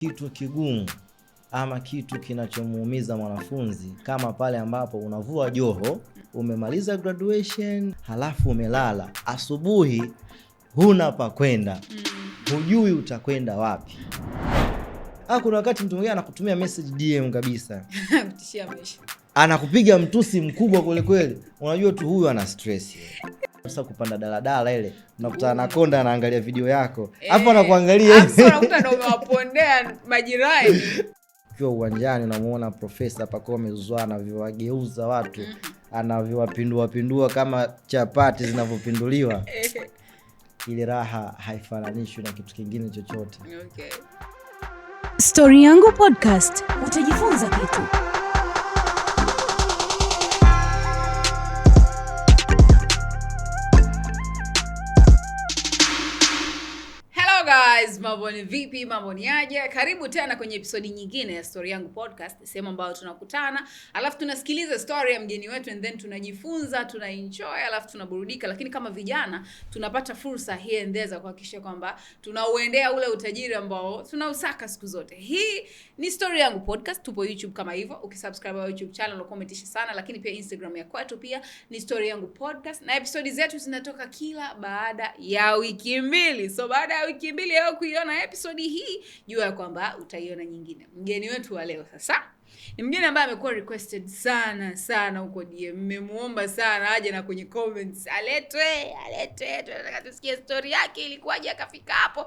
kitu kigumu ama kitu kinachomuumiza mwanafunzi kama pale ambapo unavua joho, umemaliza graduation, halafu umelala, asubuhi huna pa kwenda, hujui utakwenda wapi. Kuna wakati mtu mwingine anakutumia message DM kabisa kutishia maisha, anakupiga mtusi mkubwa kweli kweli, unajua tu huyu ana stress. Sasa kupanda daladala ile unakutana na konda anaangalia video yako, hapo anakuangalia hapo unakuta ndio umewapondea majirani. Ukiwa uwanjani unamuona Profesa Pacome Zouzoua anavyowageuza watu, anavyowapindua kama chapati zinavyopinduliwa. Ile raha haifananishwi na kitu kingine chochote. Okay. Story Yangu Podcast, utajifunza kitu. Guys, mambo ni vipi? Mambo ni aje? Karibu tena kwenye episode nyingine ya Story Yangu Podcast, sehemu ambayo tunakutana, alafu tunasikiliza story ya mgeni wetu and then tunajifunza, tunaenjoy, alafu tunaburudika, lakini kama vijana tunapata fursa here and there za kuhakikisha kwamba tunauendea ule utajiri ambao tunausaka siku zote. Hii ni Story Yangu Podcast, tupo YouTube kama hivyo. Ukisubscribe kwa YouTube channel unakometisha sana, lakini pia Instagram ya kwetu pia ni Story Yangu Podcast, na episode zetu zinatoka kila baada ya wiki mbili. So baada ya wiki mbili leo kuiona episode hii, jua kwamba utaiona nyingine. Mgeni wetu wa leo sasa ni mgeni ambaye amekuwa requested sana huko DM. Mmemuomba sana aje na kwenye comments aletwe, tunataka tusikie story yake ilikuwaje akafika hapo.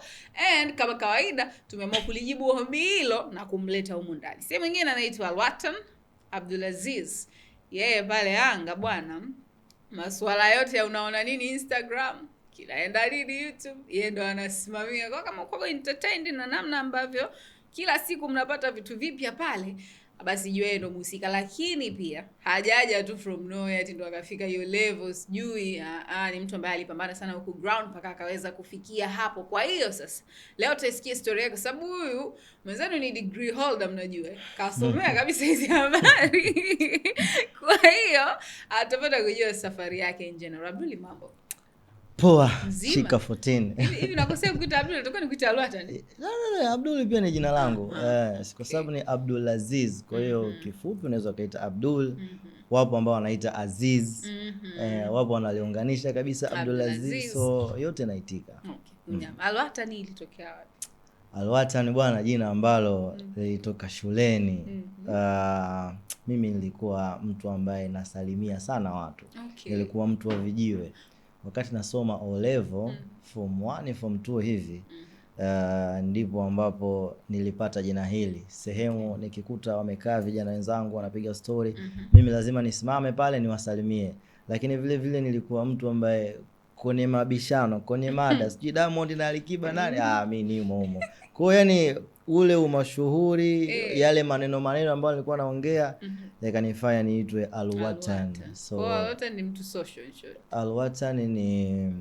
And kama kawaida tumeamua kulijibu ombi hilo na kumleta humu ndani. Si mwingine anaitwa Alwatan Abdulaziz. Yeye pale Yanga bwana, masuala yote ya unaona nini Instagram, kinaenda nini YouTube, yeye ndo anasimamia. Kwa kama uko entertained na namna ambavyo kila siku mnapata vitu vipya pale, basi jua yeye ndo mhusika. Lakini pia hajaja tu from nowhere ati ndo akafika hiyo level, sijui. Ni mtu ambaye alipambana sana huko ground mpaka akaweza kufikia hapo. Kwa hiyo sasa leo tutasikia story yake, sababu huyu mwenzenu ni degree holder, mnajua kasomea kabisa hizi habari. Kwa hiyo atapata kujua safari yake in general. Abdul, mambo poa? Shika 14. Hivi nakosea kuita Abdul, natoka nikuita Alwatan? No, Abdul pia ni jina langu. Kwa sababu ni Abdulaziz. Kwa hiyo kifupi unaweza kaita Abdul. Wapo ambao wanaita Aziz. Wapo wanaliunganisha kabisa Abdulaziz. So yote naitika. Okay. Alwatan ilitokea wapi? Alwatan bwana, jina ambalo lilitoka shuleni. Mimi nilikuwa mtu ambaye nasalimia sana watu. Okay. Nilikuwa mtu wa vijiwe. Wakati nasoma O level form 1 form 2 hivi, ndipo ambapo nilipata jina hili. Sehemu nikikuta wamekaa vijana wenzangu wanapiga story, mimi lazima nisimame pale niwasalimie. Lakini vile vile nilikuwa mtu ambaye kwenye mabishano, kwenye mada, sijui Diamond na Alikiba nani, mimi ni umo. Kwa hiyo yani ule umashuhuri, yale maneno ambayo nilikuwa naongea yakanifanya niitwe Alwatan. So Alwatan ni mtu social. Alwatan ni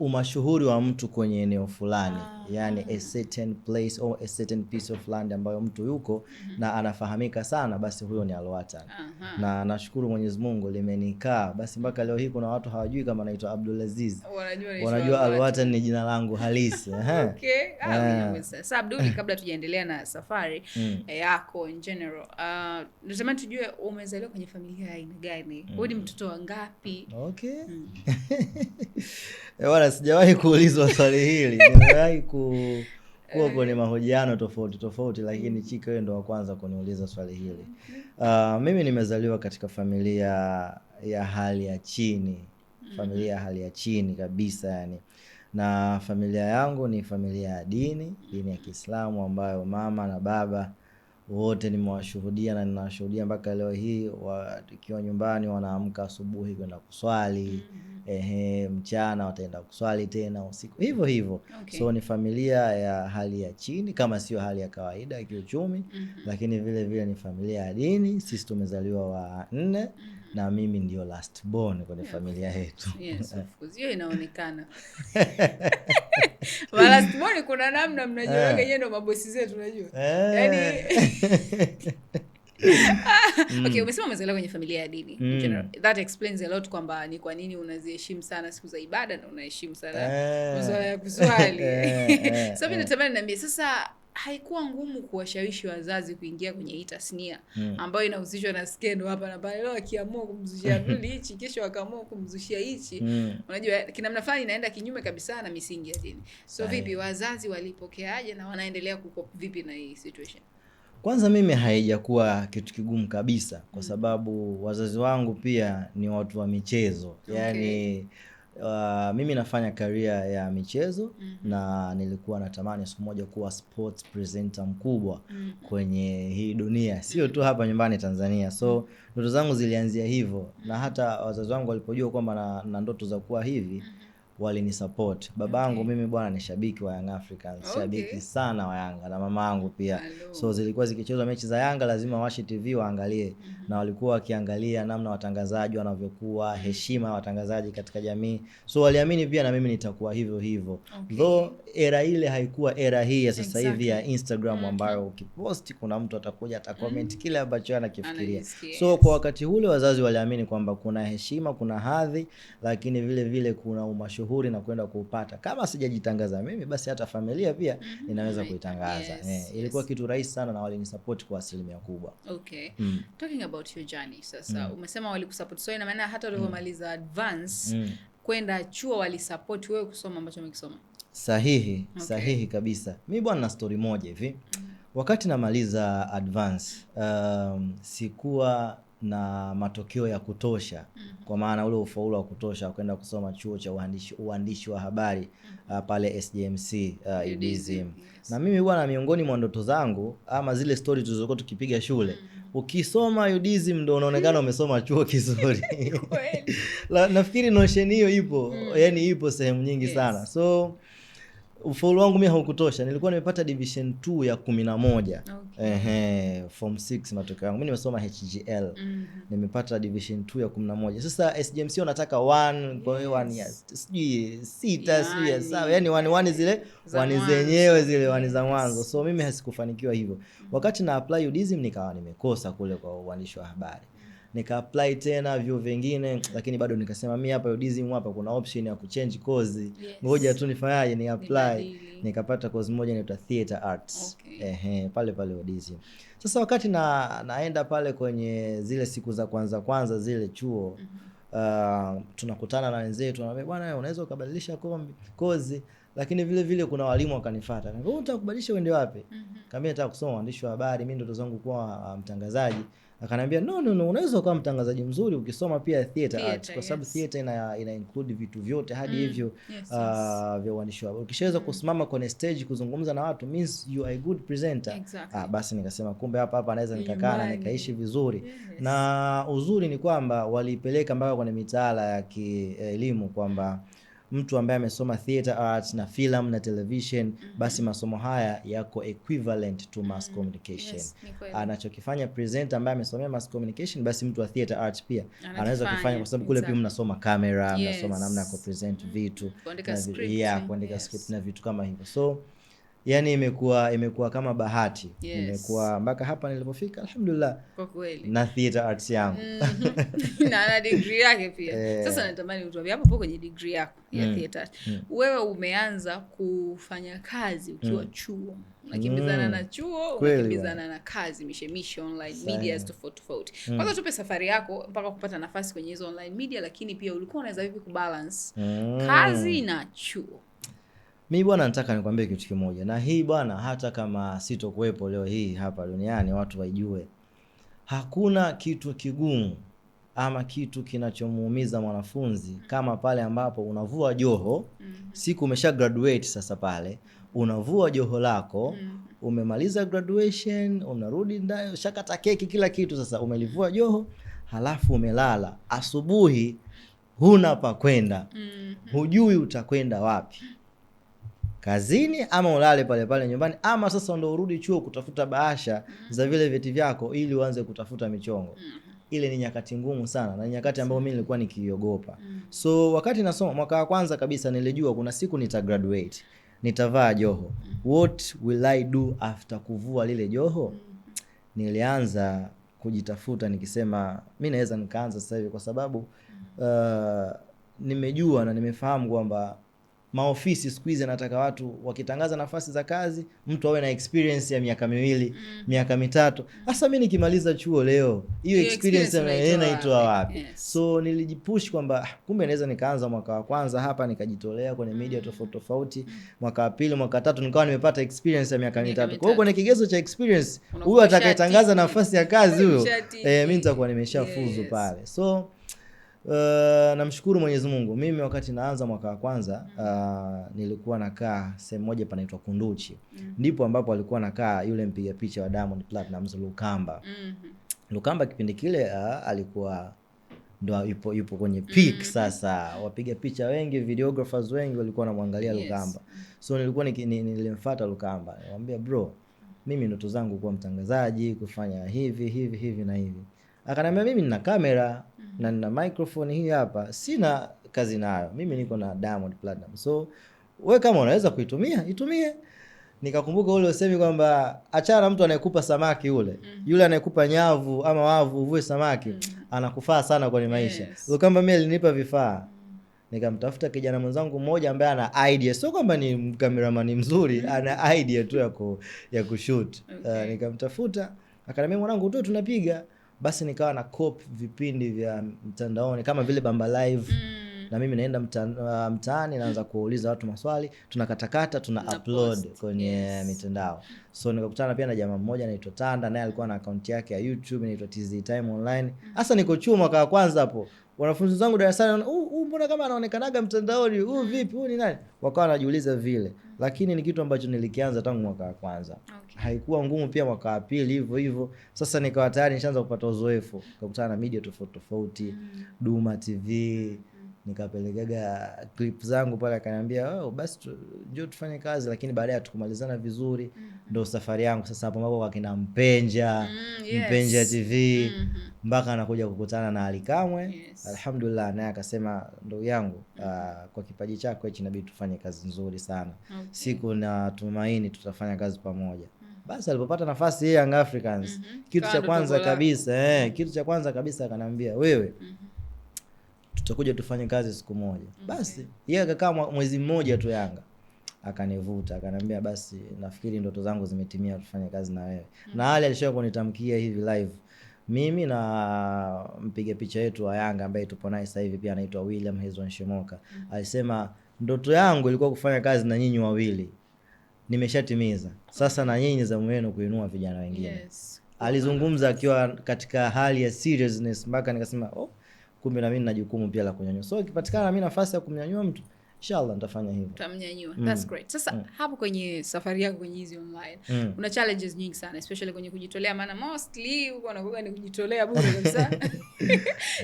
umashuhuri wa mtu kwenye eneo fulani. Yani a certain place or a certain piece of land ambayo mtu yuko na anafahamika sana, basi huyo ni Alwatan. Na nashukuru Mwenyezi Mungu limenikaa basi mpaka leo hii kuna watu hawajui kama naitwa Abdulaziz. Wanajua Alwatan ni jina langu halisi. Okay. Sasa Abdul, kabla tujaendelea na safari yako in general, natamani tujue umezaliwa kwenye familia ya aina gani? Wewe ni mtoto wa ngapi? Okay. Wala sijawahi kuulizwa swali hili. Nimewahi kuwa kwenye mahojiano tofauti, lakini Chika wewe ndo wa kwanza kuniuliza swali hili. Mimi nimezaliwa katika familia ya hali ya chini. Familia ya hali ya chini kabisa yani. Na familia yangu ni familia ya dini ya Kiislamu ambayo mama na baba wote nimewashuhudia na ninashuhudia mpaka leo hii wakiwa nyumbani wanaamka asubuhi kwenda kuswali, mchana wataenda kuswali tena usiku. Hivyo. Okay. So ni familia ya hali ya chini kama sio hali ya kawaida ya kiuchumi, lakini vile vile ni familia ya dini. Sisi tumezaliwa wa 4 na mimi ndio last born kwenye familia yetu. Yes, of course. Hiyo inaonekana. Last born kuna namna mnajua yeye ndio mabosi zetu unajua. Yaani Okay, umesema umezaliwa kwenye familia ya dini. That explains a lot kwamba ni kwa nini unaziheshimu sana siku za ibada na unaheshimu sana masuala ya kuswali. So mimi natamani niambie sasa, haikuwa ngumu kuwashawishi wazazi kuingia kwenye hii tasnia ambayo inahusishwa na skendo hapa na pale? Leo akiamua kumzushia Abduli hichi, kesho akaamua kumzushia hichi. Unajua kinamna fulani inaenda kinyume kabisa na misingi ya dini. So vipi wazazi walipokeaje na wanaendelea kuko vipi na hii situation? Kwanza mimi haijakuwa kitu kigumu kabisa kwa sababu wazazi wangu pia ni watu wa michezo. Yani mimi nafanya career ya michezo na nilikuwa natamani siku moja kuwa sports presenter mkubwa kwenye hii dunia, sio tu hapa nyumbani Tanzania. So ndoto zangu zilianzia hivyo, na hata wazazi wangu walipojua kwamba na ndoto za kuwa hivi walinisupport. Babangu mimi bwana ni shabiki wa Young Africans, shabiki sana wa Yanga, na mamangu pia. So zilikuwa zikichezwa mechi za Yanga lazima washe TV waangalie, na walikuwa wakiangalia namna watangazaji wanavyokuwa, heshima watangazaji katika jamii. So waliamini pia na mimi nitakuwa hivyo hivyo. Though era ile haikuwa era hii ya sasa hivi ya Instagram ambayo ukiposti kuna mtu atakuja atacomment kile ambacho anakifikiria. So kwa wakati ule wazazi waliamini kwamba kuna heshima, kuna hadhi, lakini vile vile kuna umashuhuri na kwenda kuupata. Kama sijajitangaza mimi basi hata familia pia inaweza kuitangaza. Ilikuwa kitu rahisi sana na walinisupport kwa asilimia kubwa. Talking about your journey sasa, umesema walikusupport, so ina maana hata ulipomaliza advance kwenda chuo walisupport wewe kusoma ambacho umekisoma? Sahihi kabisa. Mimi bwana na story moja hivi. Wakati namaliza advance sikuwa na matokeo ya kutosha, kwa maana ule ufaulu wa kutosha kwenda kusoma chuo cha uandishi wa habari pale SJMC UDSM. Na mimi bwana, miongoni mwa ndoto zangu ama zile story tulizokuwa tukipiga shule, ukisoma UDSM ndio unaonekana umesoma chuo kizuri. Nafikiri notion hiyo ipo, yani ipo sehemu nyingi sana. So ufaulu wangu mimi haukutosha. Nilikuwa nimepata division 2 ya 11. Form 6 matokeo yangu. Mimi nimesoma HGL. Nimepata division 2 ya 11. Sasa SJMC unataka 1, kwa hiyo 1 years. Sijui 6, sijui 7. Yaani 1 zile 1 zenyewe zile 1 za mwanzo. So mimi hasikufanikiwa hivyo. Wakati na apply UDSM nikawa nimekosa kule kwa uandishi wa habari. Nika apply tena vyuo vingine, lakini bado nikasema mimi hapa UDSM hapa kuna option ya kuchange course. Ngoja tu nifanyaje, ni apply. Nikapata course moja inaitwa Theater Arts. Pale UDSM. Sasa wakati naenda pale kwenye zile siku za kwanza zile chuo, tunakutana na wenzetu, tunaambia bwana unaweza ukabadilisha course, lakini vile vile kuna walimu wakanifuata. Wewe unataka kubadilisha uende wapi? Kaambia nataka kusoma uandishi wa habari, mimi ndoto zangu kuwa mtangazaji. Akaniambia no, unaweza kuwa mtangazaji mzuri ukisoma pia theater art, kwa sababu theater ina include vitu vyote hadi hivyo vya uandishi wa habari. Ukishaweza kusimama kwenye stage kuzungumza na watu means you are a good presenter. Basi nikasema kumbe hapa naweza nikakaa na nikaishi vizuri. Na uzuri ni kwamba walipeleka mpaka kwenye mitaala ya kielimu kwamba mtu ambaye amesoma theater arts na film na television, basi masomo haya yako equivalent to mass communication. Anachokifanya presenter ambaye amesomea mass communication, basi mtu wa theater arts pia anaweza kufanya, kwa sababu kule pia mnasoma camera, mnasoma namna ya kupresent vitu, kuandika script na vitu kama hivyo. So yani imekuwa kama bahati. Imekuwa mpaka hapa nilipofika, alhamdulillah, kwa kweli, na theater arts yangu. na degree yake pia. Sasa natamani utuambie hapo kwenye degree yako ya theater, wewe umeanza kufanya kazi ukiwa chuo, unakimbizana na chuo, unakimbizana na kazi mishemisho online media tofauti. Kwanza tupe safari yako mpaka kupata nafasi kwenye hizo online media, lakini pia ulikuwa unaweza vipi kubalance kazi na chuo? Mimi bwana nataka nikwambie kitu kimoja, na hii bwana hata kama sitokuwepo leo hii hapa duniani watu waijue. Hakuna kitu kigumu ama kitu kinachomuumiza mwanafunzi kama pale ambapo unavua joho, siku umesha graduate. Sasa pale unavua joho lako, umemaliza graduation, unarudi ndani, ushakata keki kila kitu, sasa umelivua joho, halafu umelala. Asubuhi huna pa kwenda. Hujui utakwenda wapi, kazini ama ulale pale nyumbani, ama sasa ndo urudi chuo kutafuta bahasha za vile vyeti vyako ili uanze kutafuta michongo. Ile ni nyakati ngumu sana, na nyakati ambayo mimi nilikuwa nikiogopa. So wakati nasoma mwaka wa kwanza kabisa nilijua kuna siku nitagraduate, nitavaa joho. What will I do after kuvua lile joho? Nilianza kujitafuta nikisema mimi naweza nikaanza sasa hivi, kwa sababu nimejua na nimefahamu kwamba maofisi siku hizi anataka watu wakitangaza nafasi za kazi mtu awe na experience ya miaka 2, miaka 3. Sasa mimi nikimaliza chuo leo, hiyo experience naitoa wapi? So nilijipush kwamba kumbe naweza nikaanza mwaka wa kwanza hapa nikajitolea kwenye media tofauti, mwaka wa pili, mwaka wa tatu nikawa nimepata experience ya miaka 3. Kwa hiyo kwenye kigezo cha experience huyo atakayetangaza nafasi ya kazi huyo mimi nitakuwa nimeshafuzu pale. So namshukuru Mwenyezi Mungu. Mimi wakati naanza mwaka wa kwanza nilikuwa nakaa sehemu moja panaitwa Kunduchi. Ndipo ambapo alikuwa nakaa yule mpiga picha wa Diamond Platnumz, Lukamba. Lukamba kipindi kile alikuwa ndo yupo kwenye peak sasa. Wapiga picha wengi, videographers wengi walikuwa wanamwangalia Lukamba. So nilikuwa nilimfuata Lukamba. Nikamwambia bro, mimi ndoto zangu kuwa mtangazaji, kufanya hivi na hivi. Akaniambia mimi nina kamera na nina microphone hii hapa, sina kazi nayo. Mimi niko na Diamond Platinum. So wewe kama unaweza kuitumia, itumie. Nikakumbuka ule usemi kwamba achana mtu anayekupa samaki ule. Yule anayekupa nyavu ama wavu uvue samaki, anakufaa sana kwenye maisha. Lukamba mimi alinipa vifaa. Nikamtafuta kijana mwenzangu mmoja ambaye ana idea. Sio kwamba ni cameraman mzuri, ana idea tu ya kushoot. Nikamtafuta, akaniambia mwanangu tu tunapiga. Basi nikawa na copy vipindi vya mtandaoni kama vile Bamba Live. Na mimi naenda mtaani naanza kuuliza watu maswali, tunakatakata, tuna upload kwenye mitandao. So nikakutana pia na jamaa mmoja anaitwa Tanda, naye alikuwa na account yake ya YouTube inaitwa TZ Time Online. Hasa niko chuo mwaka wa kwanza hapo. Wanafunzi zangu darasani, mbona kama anaonekanaga mtandaoni, vipi, ni nani? Wakawa wanajiuliza vile. Lakini ni kitu ambacho nilikianza tangu mwaka wa kwanza. Haikuwa ngumu pia mwaka wa pili hivyo. Sasa nikawa tayari nishaanza kupata uzoefu. Nikakutana na media tofauti, Duma TV, nikapelekaga clip zangu pale, akaniambia basi njoo tufanye kazi, lakini baadaye tukumalizana vizuri. Ndio safari yangu sasa hapo ambapo wakina Mpenja, Mpenja TV, mpaka anakuja kukutana na Alikamwe. Alhamdulillah, naye akasema ndugu yangu, kwa kipaji chako hichi inabidi tufanye kazi nzuri sana. Siku na tumaini tutafanya kazi pamoja. Basi alipopata nafasi hii Young Africans, kitu cha kwanza kabisa akaniambia wewe tutakuja tufanye kazi siku moja. Basi yeye akakaa mwezi mmoja tu Yanga, akanivuta akaniambia basi nafikiri ndoto zangu zimetimia, tufanye kazi na wewe. Na hali alishawahi kunitamkia hivi live. Mimi na mpiga picha yetu wa Yanga ambaye tupo naye sasa hivi pia anaitwa William Hezron Shemoka. Alisema ndoto yangu ilikuwa kufanya kazi na nyinyi wawili. Nimeshatimiza. Sasa na nyinyi zamu yenu kuinua vijana wengine. Alizungumza akiwa katika hali ya seriousness, mpaka nikasema kumbe na mimi nina jukumu pia la kunyanyua. So ikipatikana na mimi nafasi ya kumnyanyua mtu, inshallah nitafanya hivyo. Utamnyanyua. That's great. Sasa hapo kwenye safari yako kwenye hizi online, una challenges nyingi sana, especially kwenye kujitolea, maana mostly uko unakuwa ni kujitolea bure kabisa.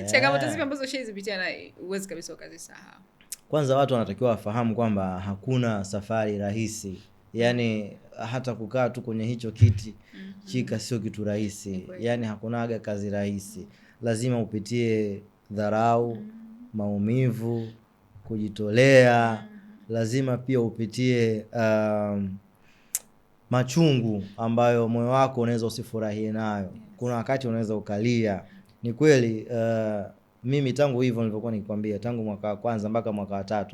Changamoto zipi ambazo ushazipitia na uwezi kabisa ukazisahau? Kwanza watu wanatakiwa wafahamu kwamba hakuna safari rahisi. Yaani hata kukaa tu kwenye hicho kiti chika sio kitu rahisi. Yaani hakunaga kazi rahisi. Lazima upitie dharau, maumivu, kujitolea. Lazima pia upitie machungu ambayo moyo wako unaweza usifurahie nayo. Kuna wakati unaweza ukalia. Ni kweli mimi tangu hivyo nilivyokuwa nikikwambia, tangu mwaka wa kwanza mpaka mwaka wa 3,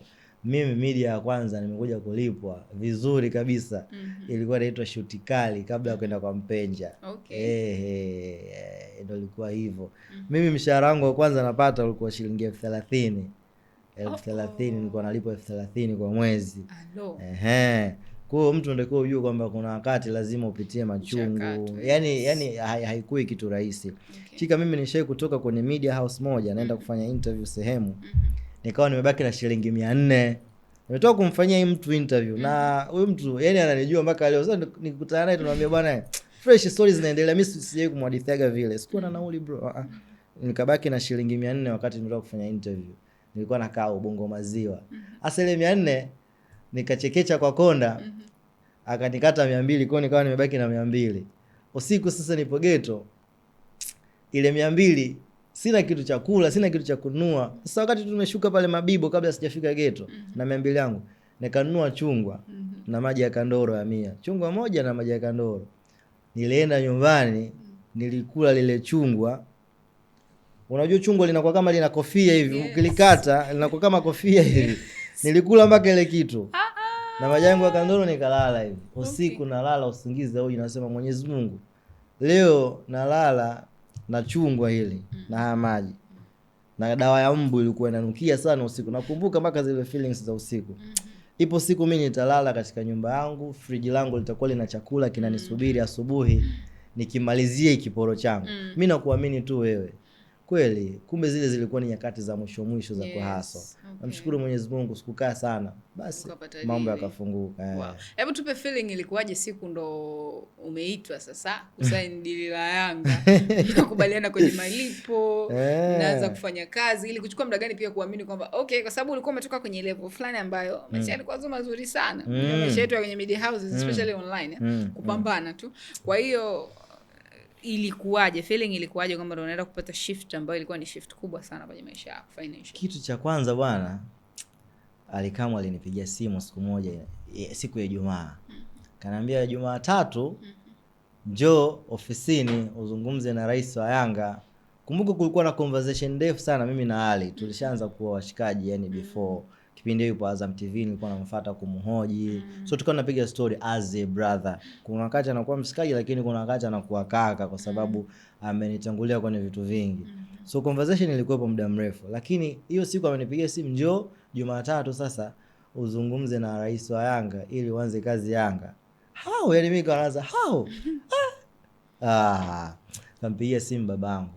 mimi media ya kwanza nimekuja kulipwa vizuri kabisa. Ilikuwa inaitwa Shuti Kali kabla ya kwenda kwa Mpenja. Ndio ilikuwa hivyo. Mimi mshahara wangu wa kwanza napata ulikuwa shilingi 30,000. 30,000 nilikuwa nalipwa 30,000 kwa mwezi. Kwa hiyo mtu ndio ujue kwamba kuna wakati lazima upitie machungu. Yaani haikui kitu rahisi. Chika mimi nishai kutoka kwenye media house moja naenda kufanya interview sehemu. Nikawa nimebaki na shilingi 400. Nimetoka kumfanyia hii mtu interview na huyu mtu yani ananijua mpaka leo. Sasa nikikutana naye tunamwambia bwana fresh stories zinaendelea. Mimi sijai kumhadithiaga vile. Sikuwa na nauli bro. Nikabaki na shilingi 400 wakati nimetoka kufanya interview. Nilikuwa nakaa Ubungo Maziwa. Hasa ile 400 nikachekecha kwa konda. Akanikata 200, kwa nikawa nimebaki na 200. Usiku sasa nipo ghetto. Ile 200 sina kitu cha kula, sina kitu cha kununua. Sasa wakati tumeshuka pale Mabibo kabla sijafika ghetto na 200 yangu, nikanunua chungwa na maji ya kandoro ya 100. Chungwa moja na maji ya kandoro. Nilienda nyumbani, nilikula lile chungwa. Unajua chungwa linakuwa kama lina kofia hivi, ukilikata linakuwa kama kofia hivi. Nilikula mpaka ile kitu. Na maji yangu ya kandoro nikalala hivi. Usiku nalala usingizi au inasema Mwenyezi Mungu. Leo nalala na chungwa hili na haya maji. Na dawa ya mbu ilikuwa inanukia sana usiku. Nakumbuka mpaka zile feelings za usiku. Ipo siku mimi nitalala katika nyumba yangu, friji langu litakuwa lina chakula kinanisubiri asubuhi nikimalizie kiporo changu. Mimi nakuamini tu wewe. Kweli, kumbe zile zilikuwa ni nyakati za mwisho za kuhaso. Namshukuru Mwenyezi Mungu sikukaa sana. Basi mambo yakafunguka. Wow. Hebu tupe feeling ilikuwaje siku ndo umeitwa sasa kusaini dili la Yanga. Unakubaliana kwenye malipo, unaanza kufanya kazi ili kuchukua muda gani pia kuamini kwamba okay, kwa sababu ulikuwa umetoka kwenye level fulani ambayo maisha yalikuwa mazuri sana. Maisha yetu kwenye media houses especially online kupambana tu. Kwa hiyo ilikuwaje, feeling ilikuwaje kwamba unaenda kupata shift ambayo ilikuwa ni shift kubwa sana kwenye maisha yako financial? Kitu cha kwanza bwana, Alikamwe alinipigia simu siku moja, siku ya Ijumaa. Kaniambia Jumatatu njoo ofisini uzungumze na rais wa Yanga. Kumbuka kulikuwa na conversation ndefu sana mimi na Ali. Tulishaanza kuwa washikaji yani before. Kipindi yupo Azam TV nilikuwa namfuata kumhoji. So tukawa tunapiga story as a brother. Kuna wakati anakuwa mshikaji lakini kuna wakati anakuwa kaka kwa sababu amenitangulia kwenye vitu vingi. So conversation ilikuwa kwa muda mrefu. Lakini hiyo siku amenipigia simu njoo Jumatatu sasa uzungumze na rais wa Yanga ili uanze kazi Yanga. How? Yani mimi kaanza how? Kampigia simu babangu.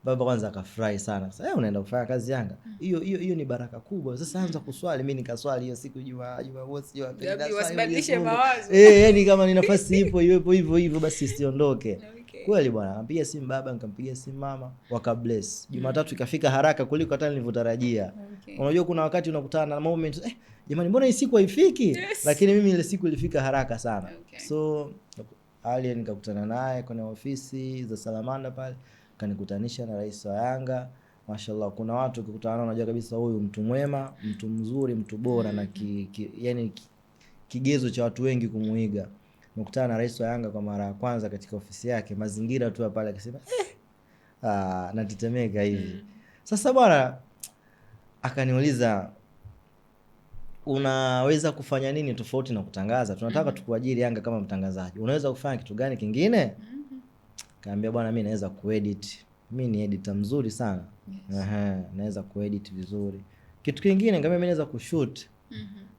Baba kwanza akafurahi sana. Sasa unaenda kufanya kazi Yanga. Hiyo ni baraka kubwa. Sasa anza kuswali, mimi nikaswali hiyo siku Jumamosi Jumapili. Wasibadilishe mawazo. Yani kama ni nafasi ipo iwepo hivyo basi siondoke. Kweli bwana, akampigia simu baba, nikampigia simu mama, wakabless. Jumatatu ikafika haraka kuliko hata nilivyotarajia. Unajua kuna wakati unakutana na moment, jamani mbona hii siku haifiki? Lakini mimi ile siku ilifika haraka sana. So Ali nikakutana naye kwenye ofisi za Salamanda pale. Kanikutanisha na rais wa Yanga. Mashallah, kuna watu ukikutana nao unajua kabisa huyu mtu mwema, mtu mzuri, mtu bora na yani kigezo cha watu wengi kumuiga. Nikutana na rais wa Yanga kwa mara ya kwanza katika ofisi yake, mazingira tu pale akasema natetemeka hivi. Sasa bwana akaniuliza unaweza kufanya nini tofauti na kutangaza? Tunataka tukuajiri Yanga kama mtangazaji. Unaweza kufanya kitu gani kingine? Kaambia bwana mimi naweza kuedit. Mimi ni editor mzuri sana. Naweza kuedit vizuri. Kitu kingine kaambia mimi naweza kushoot.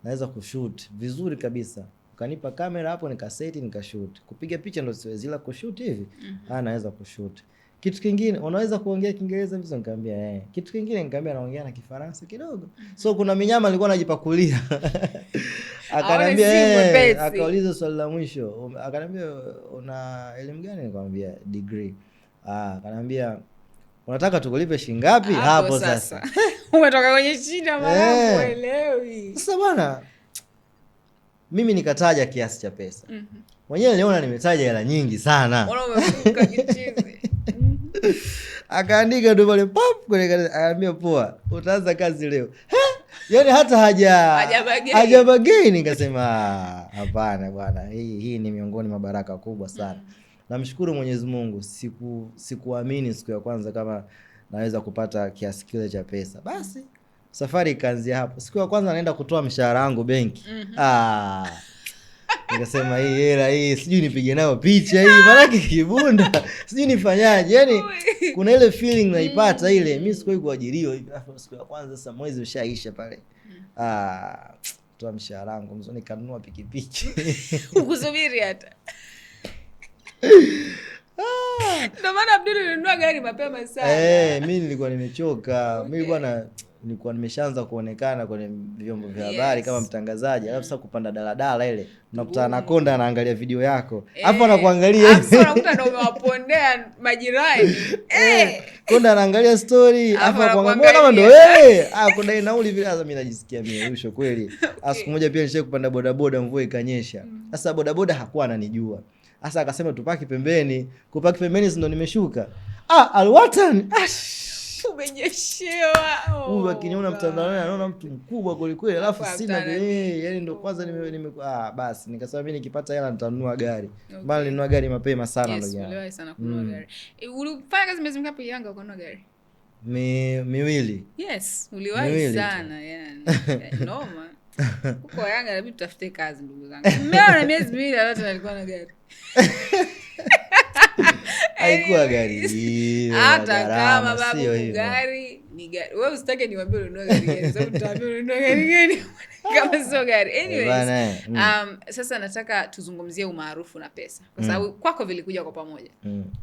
Naweza kushoot vizuri kabisa. Kanipa kamera hapo nikaseti nikashoot. Kupiga picha ndo siwezi, ila kushoot hivi naweza kushoot. Kitu kingine unaweza kuongea Kiingereza vizuri? Nikamwambia Kitu kingine nikamwambia naongea na Kifaransa kidogo. So kuna minyama alikuwa anajipakulia. Akaniambia akauliza swali la mwisho. Akaniambia una elimu gani? Nikamwambia degree. Akaniambia unataka tukulipe shilingi ngapi? Hapo sasa. Umetoka kwenye shida mara uelewi. Sasa bwana mimi nikataja kiasi cha pesa. Mwenyewe niliona nimetaja hela nyingi sana. Mbona umefunga kichizi? Akaandika tu pale pop kwenye akaambia poa, utaanza kazi leo. Yaani hata hajabageni. Nikasema hapana bwana, hii ni miongoni mwa baraka kubwa sana. Namshukuru Mwenyezi Mungu, sikuamini siku ya kwanza kama naweza kupata kiasi kile cha pesa. Basi safari ikaanzia hapo. Siku ya kwanza naenda kutoa mshahara wangu benki. Nikasema hii hela hii sijui nipige nayo picha hii maana kibunda. Sijui nifanyaje. Yaani kuna ile feeling naipata ile. Mimi sikuwahi kuajiriwa hivi. Siku ya kwanza sasa mwezi ushaisha pale. Toa mshahara wangu mzee nikanunua pikipiki. Ukusubiri hata. Ndio maana Abdul alinunua gari mapema sana. Mimi nilikuwa nimechoka. Mimi bwana nilikuwa nimeshaanza kuonekana kwenye vyombo vya habari kama mtangazaji. Alafu sasa kupanda daladala ile unakutana na konda anaangalia video yako. Hapo anakuangalia hivi. Hapo unakuta ndio umewapondea majirani. Konda anaangalia story, hapo anakuangalia kama ndio wewe. Kudai nauli vile sasa mimi najisikia mierusho kweli. Siku moja pia nishaye kupanda bodaboda mvua ikanyesha. Sasa bodaboda hakuwa ananijua. Sasa akasema tupaki pembeni. Kupaki pembeni ndio nimeshuka. Alwatan. Umenyeshewa. Huyu akiniona mtandaoni anaona mtu mkubwa kweli kweli, alafu sina yani ndo kwanza basi nikasema mimi nikipata hela nitanunua gari. Bali nilinunua gari mapema sana ndio. Uliwahi sana kununua gari. Ulifanya kazi miezi mingapi Yanga ukanunua gari? Miwili. Yes, uliwahi Miwili sana yani. Noma. Huko Yanga inabidi tutafute kazi ndugu zangu. Mmeona miezi miwili watu walikuwa na gari. Haikuwa gari hiyo. Hata kama babu gari ni gari. Wewe usitake niwaambie ununue gari gani, sababu tutaambia ununue gari gani kama sio gari. Anyways, sasa nataka tuzungumzie umaarufu na pesa. Kwa sababu kwako vilikuja kwa pamoja.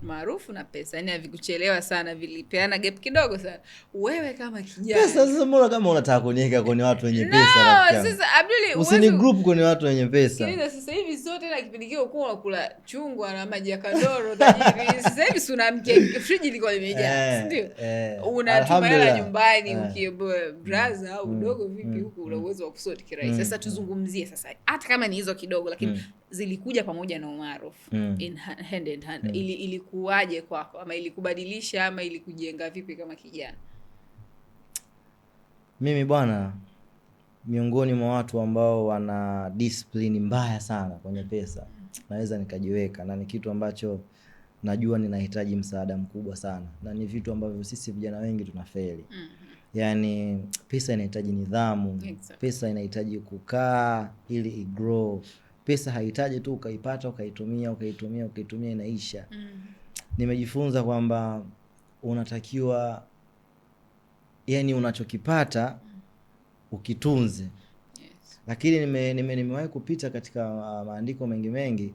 Maarufu na pesa, yani havikuchelewa sana, vilipeana gap kidogo sana. Wewe kama kijana. Pesa sasa mbona kama unataka kuniweka kwenye watu wenye pesa rafiki? Sasa Abduli, usini group kwenye watu wenye pesa. Kile sasa hivi sote na kipindi kile uko unakula chungwa na maji ya kandoro tajiri. Sasa hivi una mke friji liko limejaa, ndio? Unatuma hela nyumbani ukieboa brother au udogo vipi huko una uwezo wa kusort kirahisi. Sasa tuzungumzie sasa hata kama ni hizo kidogo lakini zilikuja pamoja na umaarufu in hand in hand. Ilikuwaje kwako, ama ilikubadilisha ama ilikujenga vipi kama kijana? Mimi bwana, miongoni mwa watu ambao wana discipline mbaya sana kwenye pesa, naweza nikajiweka, na ni kitu ambacho najua ninahitaji msaada mkubwa sana, na ni vitu ambavyo sisi vijana wengi tunafeli. Yani pesa inahitaji nidhamu. Pesa inahitaji kukaa ili igrow. Pesa haihitaji tu ukaipata ukaitumia inaisha. Nimejifunza kwamba unatakiwa, yani unachokipata ukitunze. Lakini nimewahi kupita katika maandiko mengi.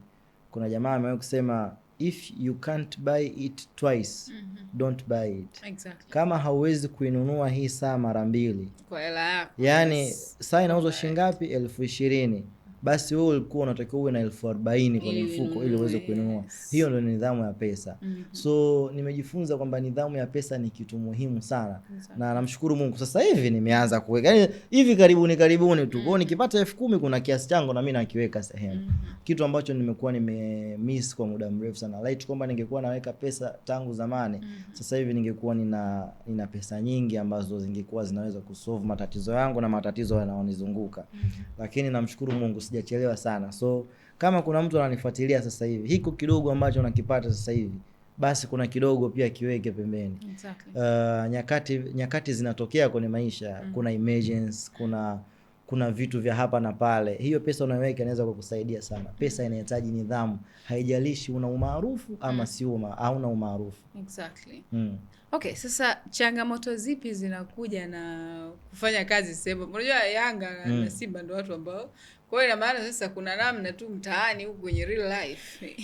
Kuna jamaa amewahi kusema if you can't buy it twice, don't buy it. Exactly. Kama hauwezi kuinunua hii saa mara mbili kwa hela yako, yani saa inauzwa shilingi ngapi? 20,000. Basi wewe ulikuwa unatakiwa uwe na 40,000 kwenye mfuko ili uweze kuinunua. Hiyo ndio nidhamu ya pesa. So nimejifunza kwamba nidhamu ya pesa ni kitu muhimu sana. Na namshukuru Mungu sasa hivi nimeanza kuweka. Yani hivi karibuni tu. Kwa nikipata 10,000 kuna kiasi changu na mimi nakiweka sehemu. Kitu ambacho nimekuwa nimemiss kwa muda mrefu sana. Light kwamba ningekuwa naweka pesa tangu zamani, sasa hivi ningekuwa nina pesa nyingi ambazo zingekuwa zinaweza kusolve matatizo yangu na matatizo yanayonizunguka. Lakini namshukuru Mungu sijachelewa sana. So kama kuna mtu ananifuatilia sasa hivi, hiko kidogo ambacho nakipata sasa hivi, basi kuna kidogo pia kiweke pembeni. Nyakati zinatokea kwenye maisha, kuna emergency, kuna vitu vya hapa na pale. Hiyo pesa unayoweka inaweza kukusaidia sana. Pesa inahitaji nidhamu. Haijalishi una umaarufu ama si hauna umaarufu. Exactly. Okay, sasa changamoto zipi zinakuja na kufanya kazi sema? Unajua Yanga na Simba ndio watu ambao, kwa hiyo ina maana sasa kuna namna tu mtaani huko kwenye real life.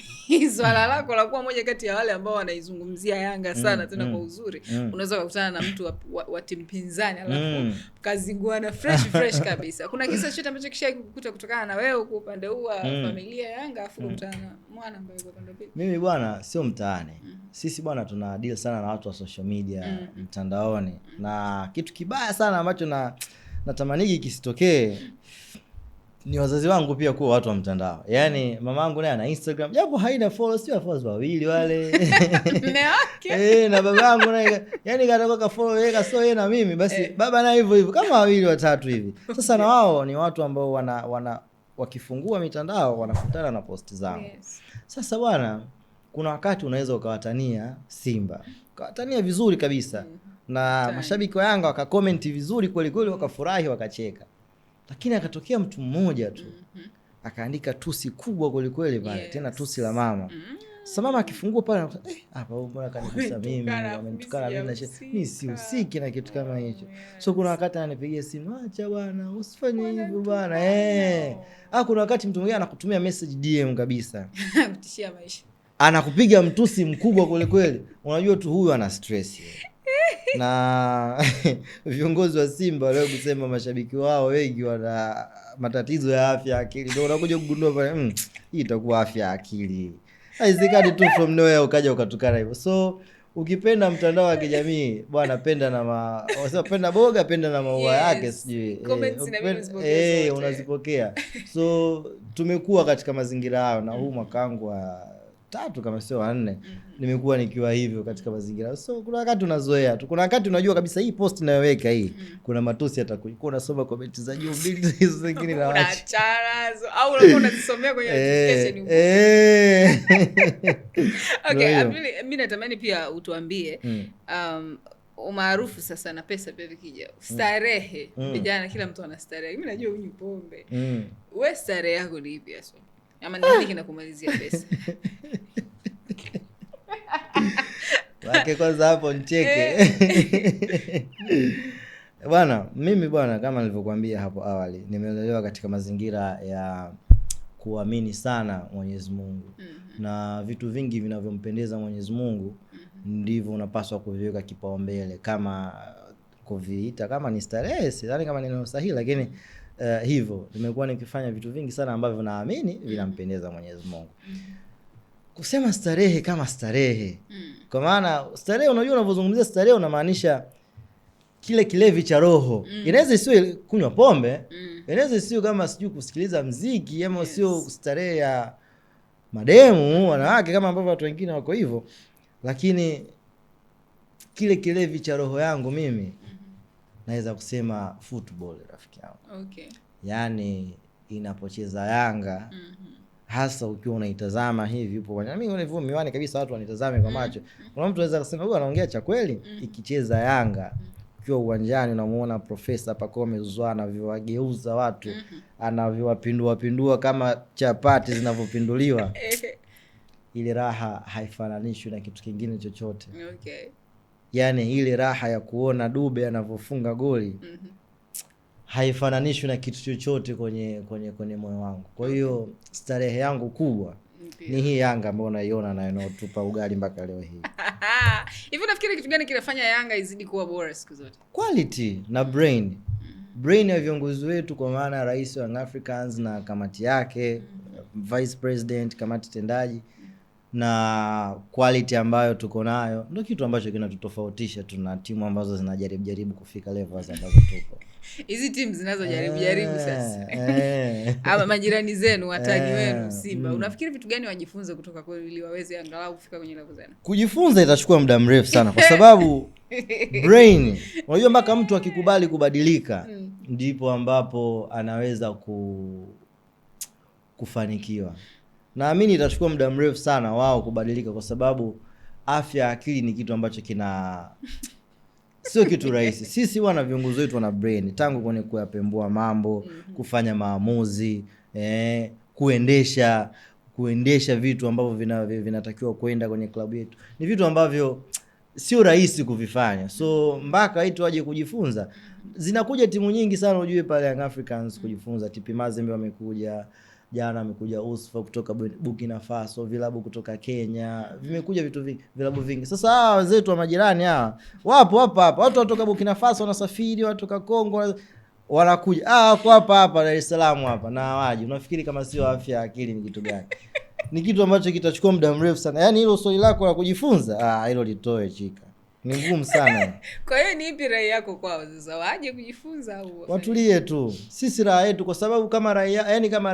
Swala lako la kuwa moja kati ya wale ambao wanaizungumzia Yanga sana tena kwa uzuri. Unaweza kukutana na mtu wa timu pinzani alafu kazinguana fresh kabisa. Kuna kisa chochote ambacho kishakukuta kutokana na wewe kwa upande huu wa familia ya Yanga afu kukutana na mwana ambaye yuko upande pili? Mimi bwana sio mtaani. Sisi bwana tuna deal sana na watu wa social media, mtandaoni. Na kitu kibaya sana ambacho natamani kisitokee ni wazazi wangu pia kuwa watu wa mtandao. Yani mamangu naye ana Instagram, japo haina followers wawili wale. Na babangu naye yani kataka follow yeye so yeye na mimi basi baba naye hivyo kama wawili watatu hivi. Sasa na wao ni watu ambao wana wakifungua mitandao wanakutana na post zangu. Sasa bwana, kuna wakati unaweza ukawatania Simba, ukawatania vizuri kabisa, na mashabiki wa Yanga wakakomenti vizuri kweli kweli, wakafurahi wakacheka. Lakini akatokea mtu mmoja tu akaandika tusi kubwa kweli kweli pale, tena tusi la mama. Sasa mama akifungua pale hapa mbona kanigusa mimi, wamenitukana mimi sihusiki na kitu kama hicho. So kuna wakati ananipigia simu, acha bwana usifanye hivyo bwana. Kuna wakati mtu mwingine anakutumia message DM kabisa kutishia maisha, anakupiga mtusi mkubwa kweli kweli, unajua tu huyu ana stress. Na viongozi wa Simba leo kusema mashabiki wao wengi wana matatizo ya afya ya akili, ndio unakuja kugundua pale hii itakuwa afya ya akili. Haiwezekani tu from nowhere ukaja ukatukana hivyo. So ukipenda mtandao wa kijamii bwana, penda na penda boga, penda na maua yake, sijui unazipokea. So tumekuwa katika mazingira hayo, na huu mwaka wangu wa 3 kama sio 4 nimekuwa nikiwa hivyo katika mazingira. So kuna wakati unazoea tu, kuna wakati unajua kabisa hii post ninayoweka hii kuna matusi atakuja, unasoma comment za juu mbili hizo zingine na unacharazo au unakuwa unazisomea kwenye notification. Okay, mimi natamani pia utuambie umaarufu sasa na pesa pia vikija. Starehe. Vijana kila mtu ana starehe. Mimi najua unywi pombe. Wewe starehe yako ni ipi hasa? Ama ni nini kinakumalizia pesa? Wake kwanza hapo nicheke. Bwana, mimi bwana kama nilivyokuambia hapo awali, nimelelewa katika mazingira ya kuamini sana Mwenyezi Mungu. Na vitu vingi vinavyompendeza Mwenyezi Mungu ndivyo unapaswa kuviweka kipaumbele, kama kuviita kama ni starehe, sidhani kama ni neno sahihi, lakini hivyo nimekuwa nikifanya vitu vingi sana ambavyo naamini vinampendeza Mwenyezi Mungu. Kusema starehe kama starehe, kwa maana starehe, unajua unapozungumzia starehe unamaanisha kile kilevi cha roho. Inaweza isiwe kunywa pombe, inaweza isiwe kama sijui kusikiliza muziki, ama sio starehe ya mademu wanawake kama ambavyo watu wengine wako hivyo, lakini kile kilevi cha roho yangu mimi naweza kusema football, rafiki yangu. Okay. Yaani inapocheza Yanga, hasa ukiwa unaitazama hivi upo kwa mimi unavyo miwani kabisa watu wanitazame kwa macho. Kuna mtu anaweza kusema huyu anaongea cha kweli. Ikicheza Yanga ukiwa uwanjani unamuona Profesa Pacome Zouzoua anavyowageuza watu, anavyowapindua kama chapati zinavyopinduliwa. Ile raha haifananishwi na kitu kingine chochote. Okay. Yaani ile raha ya kuona Dube anavyofunga goli haifananishwi na kitu chochote kwenye moyo wangu. Kwa hiyo starehe yangu kubwa ni hii Yanga ambayo unaiona na inaotupa ugali mpaka leo hii. Hivi unafikiri kitu gani kinafanya Yanga izidi kuwa bora siku zote? Quality na brain. Brain ya viongozi wetu, kwa maana rais wa Young Africans na kamati yake, vice president, kamati tendaji, na quality ambayo tuko nayo ndio kitu ambacho kinatutofautisha. Tuna timu ambazo zinajaribu kufika levels ambazo tupo. Hizi timu zinazojaribu sasa. Ama majirani zenu, watani wenu Simba. Unafikiri vitu gani wajifunze kutoka kwenu ili waweze angalau kufika kwenye level zenu? Kujifunza itachukua muda mrefu sana kwa sababu brain, unajua mpaka mtu akikubali kubadilika ndipo ambapo anaweza kufanikiwa. Naamini itachukua muda mrefu sana wao kubadilika, kwa sababu afya ya akili ni kitu ambacho sio kitu rahisi. Sisi wana viongozi wetu wana brain tangu kwenye kuyapembua mambo, kufanya maamuzi, kuendesha vitu ambavyo vinatakiwa kwenda kwenye klabu yetu. Ni vitu ambavyo sio rahisi kuvifanya. So mpaka watu waje kujifunza. Zinakuja timu nyingi sana ujue pale Young Africans kujifunza. TP Mazembe wamekuja, jana amekuja Usfa kutoka Burkina Faso, vilabu kutoka Kenya, vimekuja vilabu vingi. Sasa hawa wenzetu wa majirani hawa wapo hapa. Watu kutoka Burkina Faso wanasafiri, watu kutoka Kongo wanakuja. Wako hapa Dar es Salaam hapa na waje. Unafikiri kama sio afya akili ni kitu gani? Ni kitu ambacho kitachukua muda mrefu sana. Yaani hilo swali lako la kujifunza, hilo litoe chika. Ni ngumu sana. Kwa hiyo ni ipi rai yako kwao sasa, waje kujifunza au watulie tu? Sisi rai yetu, kwa sababu kama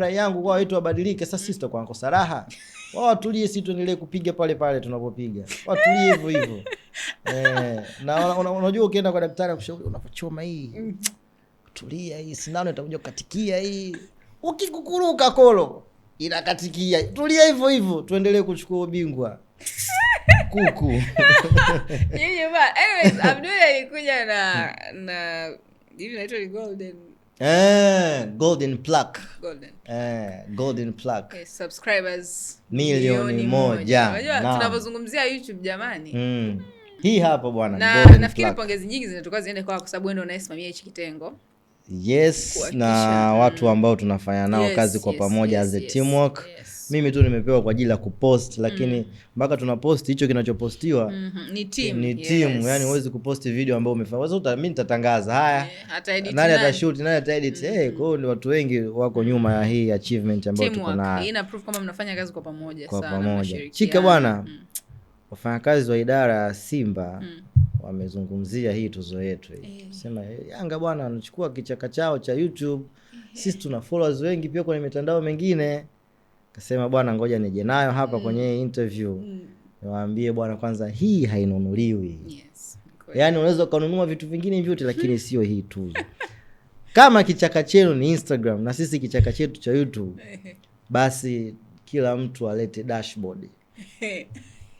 rai yangu kwa wetu wabadilike, sasa sisi tutakuwa kosa raha. Wao watulie, sisi tuendelee kupiga pale tunapopiga. Watulie hivyo. Na unajua ukienda kwa daktari akushauri unapochoma hii, tulia, hii sindano itakuja kukatikia hii. Ukikukuruka kolo inakatikia. Tulia hivyo, tuendelee kuchukua ubingwa. Kuku. Yeye ba. Anyways, Abdul alikuja na hivi naitwa golden plaque. Golden plaque. Okay, subscribers milioni 1. Unajua tunapozungumzia YouTube jamani. Hii hapa bwana. Na nafikiri pongezi nyingi zinatoka ziende kwa sababu wewe ndio unayesimamia hichi kitengo. Yes, na watu ambao tunafanya nao kazi kwa pamoja as a teamwork. Mimi tu nimepewa kwa ajili ya kupost, lakini mpaka tunapost hicho kinachopostiwa ni team. Yani huwezi kupost video ambayo umefanya. Mimi nitatangaza haya. Nani atashoot, nani ataedit. Kwa hiyo ni watu wengi wako nyuma ya hii achievement ambayo tuko nayo. Ina proof kama mnafanya kazi kwa pamoja sana. Kwa pamoja. Chika bwana. Wafanyakazi wa idara ya Simba wamezungumzia hii tuzo yetu hii. Sema Yanga bwana anachukua kichaka chao cha YouTube. Sisi tuna followers wengi pia kwenye mitandao mingine. Kasema bwana ngoja nije nayo hapa kwenye interview. Niwaambie bwana kwanza hii hainunuliwi. Yes. Yaani unaweza kununua vitu vingine vyote lakini sio hii tuzo. Kama kichaka chenu ni Instagram na sisi kichaka chetu cha YouTube, basi kila mtu alete dashboard.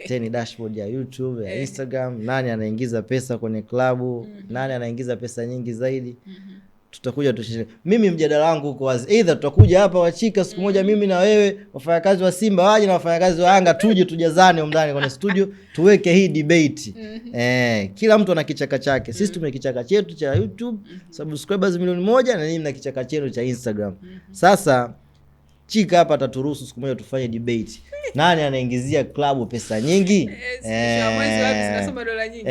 10 dashboard ya YouTube, ya Instagram, nani anaingiza pesa kwenye klabu, nani anaingiza pesa nyingi zaidi. Tutakuja tushiriki. Mimi mjadala wangu uko wazi. Either tutakuja hapa Wachika siku moja mimi na wewe, wafanyakazi wa Simba waje na wafanyakazi wa Yanga, tuje tujazane huko ndani kwenye studio, tuweke hii debate. Kila mtu ana kichaka chake. Sisi tumekichaka chetu cha YouTube, subscribers milioni 1 na nyinyi mna kichaka chenu cha Instagram. Sasa Chika hapa ataturuhusu siku moja tufanye debate. Nani anaingizia klabu pesa nyingi? Mwezi wapi zinasoma dola nyingi?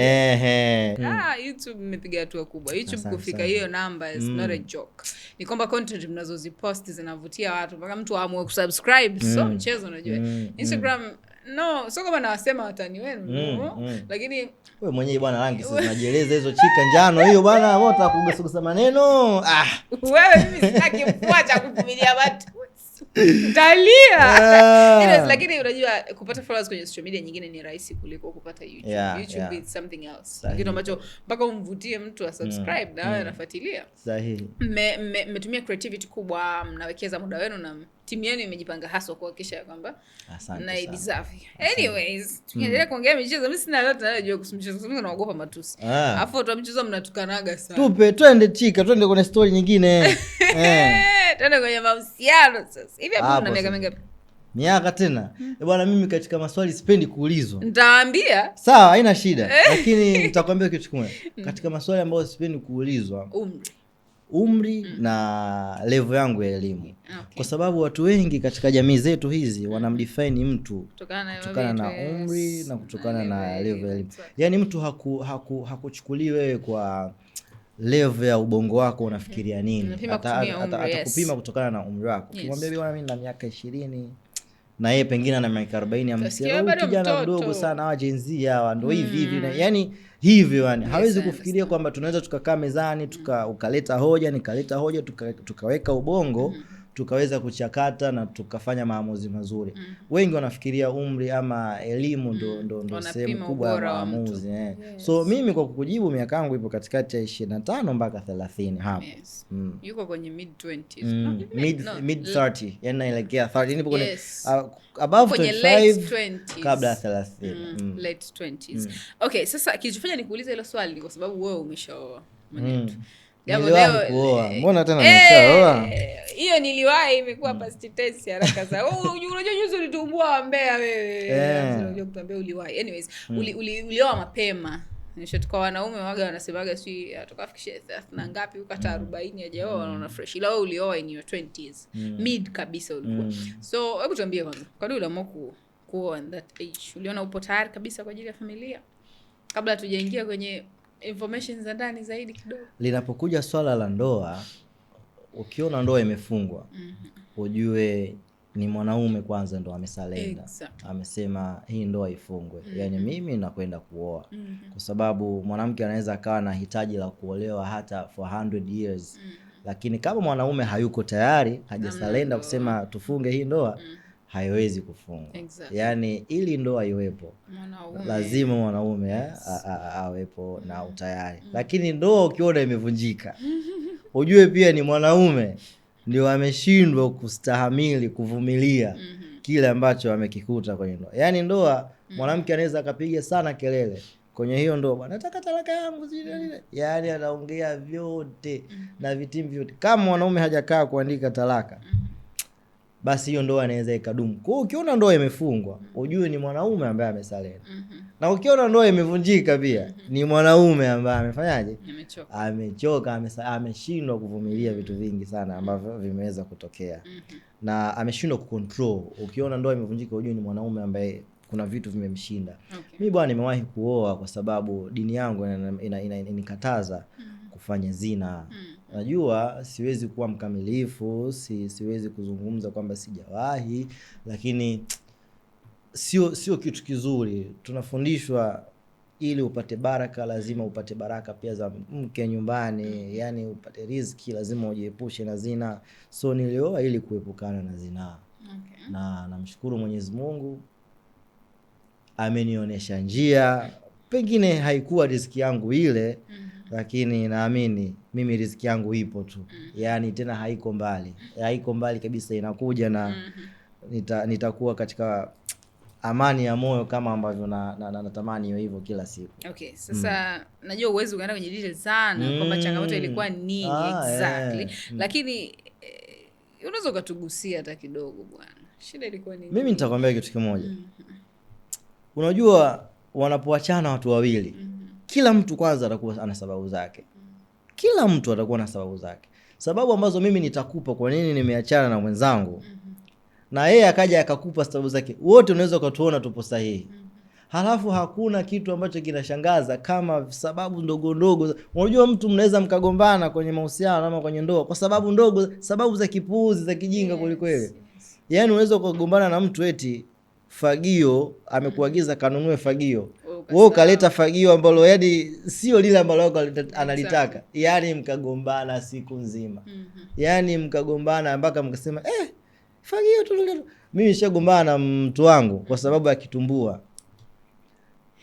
YouTube imepiga hatua kubwa. YouTube kufika hiyo number is not a joke. Ni kwamba content mnazozipost zinavutia watu mpaka mtu aamue kusubscribe. So mchezo unajua. Instagram sio kama nawasema watani wenu, lakini wewe mwenyewe bwana rangi sasa unajieleza hizo Chika njano hiyo bwana, mbona kugusa maneno? Wewe mimi sitaki kuacha kuvumilia watu. Talia. Lakini unajua kupata followers kwenye social media nyingine ni rahisi kuliko kupata YouTube. YouTube is something else. Kitu ambacho mpaka umvutie mtu a subscribe na awe anafuatilia. Sahihi. Mmetumia creativity kubwa, mnawekeza muda wenu na timu yenu imejipanga hasa kuhakikisha kwamba na deserve. Anyways, tukiendelea kuongea michezo, mimi sina lolote najua kuhusu michezo, mimi naogopa matusi. Alafu watu wa michezo mnatukanaga sana. Twende Chika, twende kwenye story nyingine. Twende kwenye mahusiano sasa. Hivi hapo una miaka mingapi? Miaka tena. Bwana mimi katika maswali sipendi kuulizwa. Nitawaambia. Sawa, haina shida. Lakini nitakwambia kitu kimoja. Katika maswali ambayo sipendi kuulizwa, umri na level yangu ya elimu. Kwa sababu watu wengi katika jamii zetu hizi wanamdefine mtu kutokana na umri na kutokana na level ya elimu. Yaani mtu hakuchukuliwi wewe kwa level ya ubongo wako unafikiria nini. Atakupima kutokana na umri wako. Ukimwambia bwana mimi na miaka 20 na yeye pengine ana miaka 40, amsema kijana mdogo sana, hawa Gen Z hawa ndio hivi. Yaani hivyo yani hawezi kufikiria kwamba tunaweza tukakaa mezani ukaleta hoja, nikaleta hoja, tukaweka ubongo, tukaweza kuchakata na tukafanya maamuzi mazuri. Wengi wanafikiria umri ama elimu ndo sehemu kubwa ya maamuzi. So mimi kwa kukujibu miaka yangu ipo katikati ya 25 mpaka 30 hapo. Yuko kwenye mid 20s. Mid 30, yani naelekea 30, nipo kwenye above 25 kabla ya 30. Late 20s. Okay, sasa kilichofanya nikuulize hilo swali ni kwa sababu wewe umeshaoa mwanetu. Kuoa. Mbona tena nimeshaoa? Hiyo niliwahi imekuwa past tense haraka sana. Unajua juzi ulitumbua Mbeya wewe. Unajua kutuambia uliwahi. Anyways, ulioa mapema. Nishotoka wanaume waga wanasemaga si atakafikisha 30 na ngapi ukata 40 hajaoa wanaona fresh. Ila wewe ulioa in your 20s. Mid kabisa ulikuwa. So hebu tuambie kwanza, kwa nini uliamua kuoa in that age? Uliona upo tayari kabisa kwa ajili ya familia? Kabla tujaingia kwenye information za ndani zaidi kidogo. Linapokuja swala la ndoa, ukiona ndoa imefungwa, ujue ni mwanaume kwanza ndo amesalenda. Amesema hii ndoa ifungwe. Yaani mimi nakwenda kuoa. Kwa sababu mwanamke anaweza akawa na hitaji la kuolewa hata for 100 years. Lakini kama mwanaume hayuko tayari, hajasalenda kusema tufunge hii ndoa, haiwezi kufungwa. Yaani ili ndoa iwepo, lazima mwanaume awepo na utayari. Lakini ndoa ukiona imevunjika, ujue pia ni mwanaume ndio ameshindwa kustahamili, kuvumilia kile ambacho amekikuta kwenye ndoa. Yaani ndoa mwanamke anaweza akapiga sana kelele kwenye hiyo ndoa, bwana nataka talaka yangu zile. Yaani anaongea vyote na vitimbi vyote. Kama mwanaume hajakaa kuandika talaka, basi hiyo ndoa inaweza ikadumu. Kwa hiyo ukiona ndoa imefungwa, ujue ni mwanaume ambaye amesalenda. Na ukiona ndoa imevunjika pia, ni mwanaume ambaye amefanyaje? Amechoka, ameshindwa kuvumilia vitu vingi sana ambavyo vimeweza kutokea. Na ameshindwa kucontrol. Ukiona ndoa imevunjika, ujue ni mwanaume ambaye kuna vitu vimemshinda. Mimi bwana nimewahi kuoa kwa sababu dini yangu inikataza kufanya zina. Najua siwezi kuwa mkamilifu, siwezi kuzungumza kwamba sijawahi, lakini sio kitu kizuri. Tunafundishwa ili upate baraka lazima upate baraka pia za mke nyumbani, yani upate riziki lazima ujiepushe na zina. So nilioa ili kuepukana na zina. Na namshukuru Mwenyezi Mungu amenionyesha njia. Pengine haikuwa riziki yangu ile, lakini naamini mimi riziki yangu ipo tu. Yaani tena haiko mbali. Haiko mbali kabisa, inakuja na nitakuwa katika amani ya moyo kama ambavyo natamani iwe hivyo kila siku. Okay, sasa najua uwezo ukaenda kwenye details sana kwamba changamoto ilikuwa nini exactly. Lakini unaweza ukatugusia hata kidogo bwana. Shida ilikuwa nini? Mimi nitakwambia kitu kimoja. Unajua wanapoachana watu wawili, kila mtu kwanza atakuwa ana sababu zake. Kila mtu atakuwa na sababu zake. Sababu ambazo mimi nitakupa kwa nini nimeachana na mwenzangu. Na yeye akaja akakupa sababu zake. Wote unaweza kutuona tupo sahihi. Halafu hakuna kitu ambacho kinashangaza kama sababu ndogo ndogo. Unajua mtu mnaweza mkagombana kwenye mahusiano ama kwenye ndoa kwa sababu ndogo, sababu za kipuuzi za kijinga kweli. Yaani unaweza kugombana na mtu eti fagio amekuagiza kanunue fagio. Wewe ukaleta fagio ambalo yaani sio lile ambalo analitaka. Yaani mkagombana siku nzima. Yaani mkagombana mpaka mkasema fagio tu. Mimi nishagombana na mtu wangu kwa sababu ya kitumbua.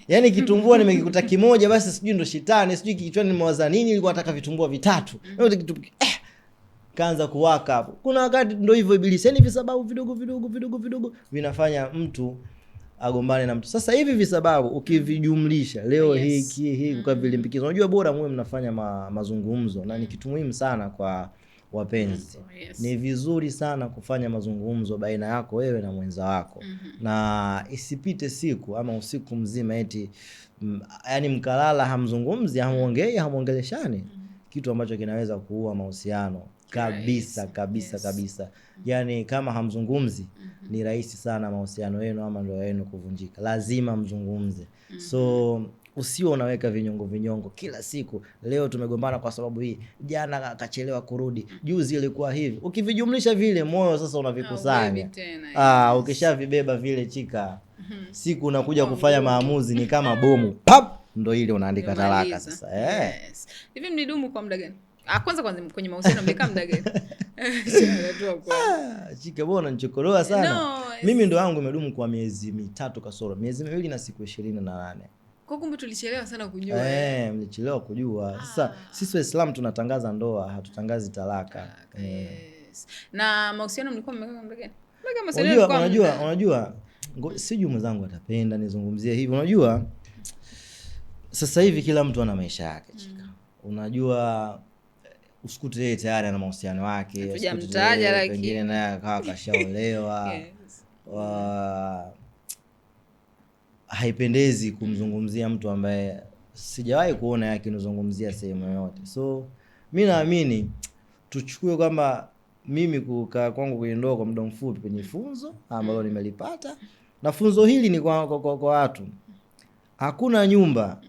Yaani kitumbua nimekikuta kimoja basi sijui ndo shetani, sijui kichwani nimewaza nini, nilikuwa nataka vitumbua vitatu. Kaanza kuwaka hapo. Kuna wakati ndo hivyo ibilisi. Yaani visababu vidogo vinafanya mtu agombane na mtu. Sasa hivi visababu ukivijumlisha leo hiki ukavilimbikiza. Unajua bora muwe mnafanya mazungumzo na ni kitu muhimu sana kwa wapenzi. Ni vizuri sana kufanya mazungumzo baina yako wewe na mwenza wako. Na isipite siku ama usiku mzima eti yani mkalala hamzungumzi, hamuongei, hamuongeleshani. Kitu ambacho kinaweza kuua mahusiano kabisa. Yani kama hamzungumzi ni rahisi sana mahusiano yenu ama ndoa yenu kuvunjika. Lazima mzungumze. So usio unaweka vinyongo kila siku. Leo tumegombana kwa sababu hii, jana akachelewa kurudi, juzi ilikuwa hivi. Ukivijumlisha vile moyo sasa unavikusanya. Ukishavibeba vile chika, siku unakuja kufanya maamuzi ni kama bomu. Pap, ndo ile unaandika talaka sasa. Hivi mlidumu kwa muda gani? Kwanza kwenye mahusiano mmekaa muda gani? Chika bwana nichokoroa sana. Mimi ndo yangu imedumu kwa miezi 3 kasoro. Miezi 2 na siku 28. Kwa kumbe tulichelewa sana kujua. Mlichelewa kujua. Sasa sisi Waislamu tunatangaza ndoa, hatutangazi talaka. Na mahusiano mlikuwa mmekaa muda gani? Unajua sijui mwenzangu atapenda nizungumzie hivi. Unajua sasa hivi kila mtu ana maisha yake chika. Unajua usikute yeye tayari ana mahusiano yake, tujamtaja lakini pengine naye akawa kashaolewa. Haipendezi kumzungumzia mtu ambaye sijawahi kuona yake nizungumzia sehemu yoyote. So mimi naamini tuchukue kwamba mimi kukaa kwangu kwenye ndoa kwa muda mfupi kwenye funzo ambalo nimelipata, na funzo hili ni kwa watu. Hakuna nyumba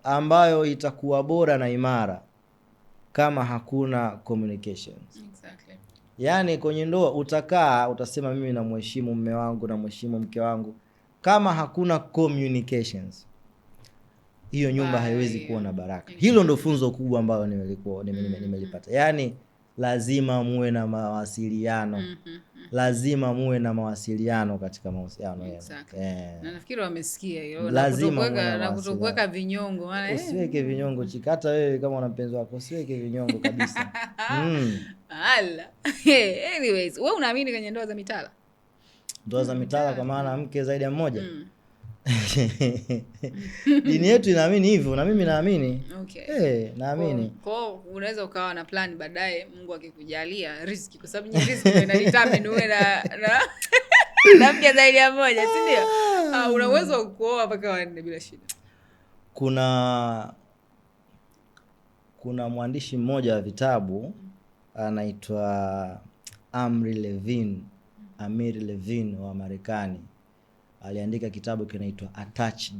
ambayo itakuwa bora na imara kama hakuna communications. Exactly. Yaani kwenye ndoa utakaa utasema mimi namheshimu mume wangu, namheshimu mke wangu. Kama hakuna communications, hiyo nyumba haiwezi kuwa na baraka. Hilo ndo funzo kubwa ambalo nimelipata. Yaani lazima muwe na mawasiliano. Lazima muwe na mawasiliano katika mahusiano yenu. Na nafikiri wamesikia hiyo. Na kutokuweka vinyongo. Usiweke vinyongo chika. Hata wewe kama una mpenzi wako usiweke vinyongo kabisa. Anyways, wewe unaamini kwenye ndoa za mitala? Ndoa za mitala kwa maana mke zaidi ya mmoja? Dini yetu inaamini hivyo na mimi naamini. Naamini. Kwa unaweza ukawa na plan baadaye Mungu akikujalia riziki, kwa sababu riziki inadetermine uwe na mke zaidi ya mmoja, si ndio? Una uwezo wa kuoa mpaka wanne bila shida. Kuna mwandishi mmoja wa vitabu anaitwa Amir Levin wa Marekani. Aliandika kitabu kinaitwa Attached.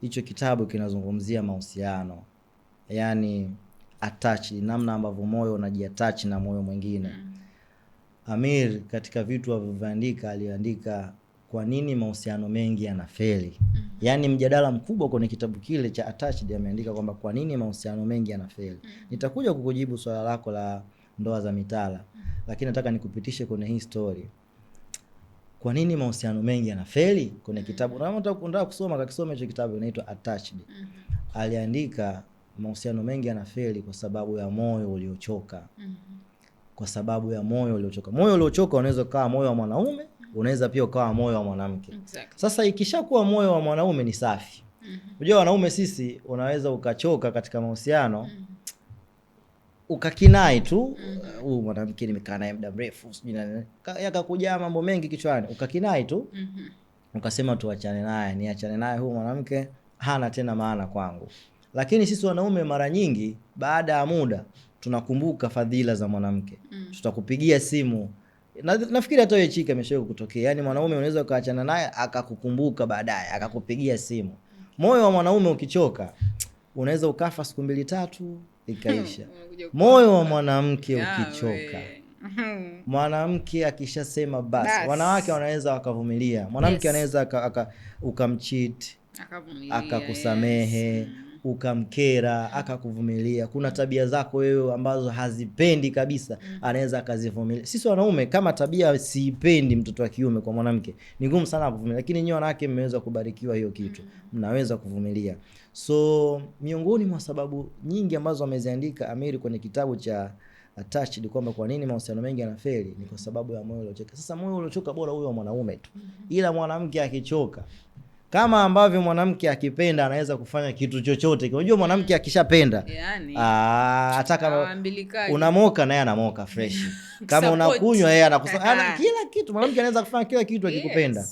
Hicho kitabu kinazungumzia mahusiano. Yaani attached, namna ambavyo moyo unajiattach na moyo mwingine. Amir katika vitu alivyoandika aliandika kwa nini mahusiano mengi yanafeli. Yaani mjadala mkubwa kwenye kitabu kile cha Attached ameandika kwamba kwa nini mahusiano mengi yanafeli. Nitakuja kukujibu swala lako la ndoa za mitala, lakini nataka nikupitishe kwenye hii story. Kwa nini mahusiano mengi yanafeli kwenye kitabu. Na unataka kusoma kakisome hicho kitabu inaitwa Attached. Aliandika mahusiano mengi yanafeli kwa sababu ya moyo uliochoka. Kwa sababu ya moyo uliochoka. Moyo uliochoka unaweza kuwa moyo wa mwanaume unaweza pia ukawa moyo wa mwanamke. Exactly. Sasa ikishakuwa moyo wa mwanaume ni safi. Unajua wanaume sisi unaweza ukachoka katika mahusiano ukakinai tu mwanamke nimekaa naye muda mrefu sijui nani yakakuja mambo mengi kichwani ukakinai tu ukasema tuachane naye, niachane naye, huyu mwanamke hana tena maana kwangu. Lakini sisi wanaume mara nyingi baada ya muda tunakumbuka fadhila za mwanamke. Tutakupigia simu. Nafikiri hata wewe chika imeshawahi kutokea. Yaani mwanaume unaweza ukaachana naye akakukumbuka baadaye, akakupigia simu. Moyo wa mwanaume ukichoka unaweza ukafa siku 2-3 ikaisha. Moyo wa mwanamke ukichoka, mwanamke akishasema basi, wanawake wanaweza wakavumilia. Mwanamke anaweza ukamcheat, akakusamehe, ukamkera, akakuvumilia. Kuna tabia zako wewe ambazo hazipendi kabisa, anaweza akazivumilia. Sisi wanaume kama tabia siipendi mtoto wa kiume kwa mwanamke, ni ngumu sana kuvumilia. Lakini nyinyi wanawake mmeweza kubarikiwa hiyo kitu. Mnaweza kuvumilia. So miongoni mwa sababu nyingi ambazo ameziandika Amiri kwenye kitabu cha Attached kwamba kwa nini mahusiano mengi yanafeli ni kwa sababu ya moyo uliochoka. Sasa moyo uliochoka bora huyo wa mwanaume tu. Ila mwanamke akichoka, kama ambavyo mwanamke akipenda anaweza kufanya kitu chochote. Unajua mwanamke akishapenda ataka unamoka naye anamoka fresh. Kama unakunywa yeye anakusanya kila kitu. Mwanamke anaweza kufanya kila kitu akikupenda.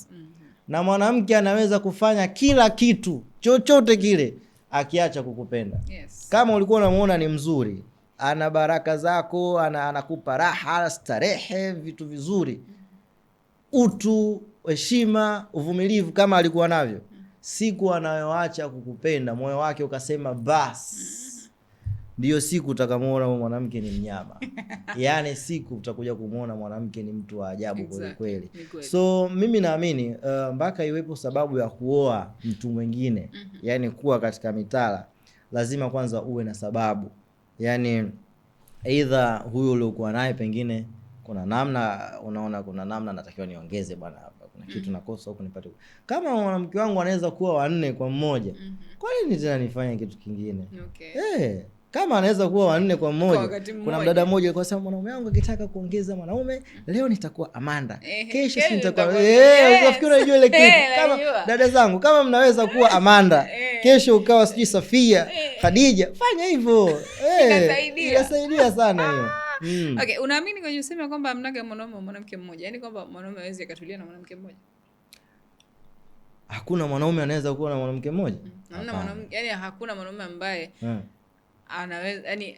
Na mwanamke anaweza kufanya kila kitu chochote kile akiacha kukupenda. Kama ulikuwa unamuona ni mzuri, ana baraka zako, anakupa raha, starehe, vitu vizuri, utu, heshima, uvumilivu kama alikuwa navyo, siku anayoacha kukupenda moyo wake ukasema bas, ndio siku utakamuona mwanamke ni mnyama. Yaani siku utakuja kumuona mwanamke ni mtu wa ajabu kweli. So mimi naamini mpaka iwepo sababu ya kuoa mtu mwingine, yani kuwa katika mitala, lazima kwanza uwe na sababu. Yani either huyo uliokuwa naye pengine kuna namna unaona kuna namna natakiwa niongeze bwana hapa, kuna kitu nakosa huko nipate. Kama mwanamke wangu anaweza kuwa 4 kwa mmoja, kwa nini tena nifanye kitu kingine? Kama anaweza kuwa 4 kwa mmoja. Kuna mdada mmoja alikuwa sema mwanaume wangu akitaka kuongeza mwanaume, leo nitakuwa Amanda, kesho si nitakuwa unafikiri unajua ile kitu. Kama dada zangu, kama mnaweza kuwa Amanda, kesho ukawa sijui Safia, Khadija, fanya hivyo. Inasaidia sana hiyo. Okay, unaamini kwenye useme kwamba amnaga mwanaume mwanamke mmoja? Yaani kwamba mwanaume hawezi akatulia na mwanamke mmoja? Hakuna mwanaume anaweza kuwa na mwanamke mmoja? Hamna mwanaume, yani hakuna mwanaume ambaye anaweza, yani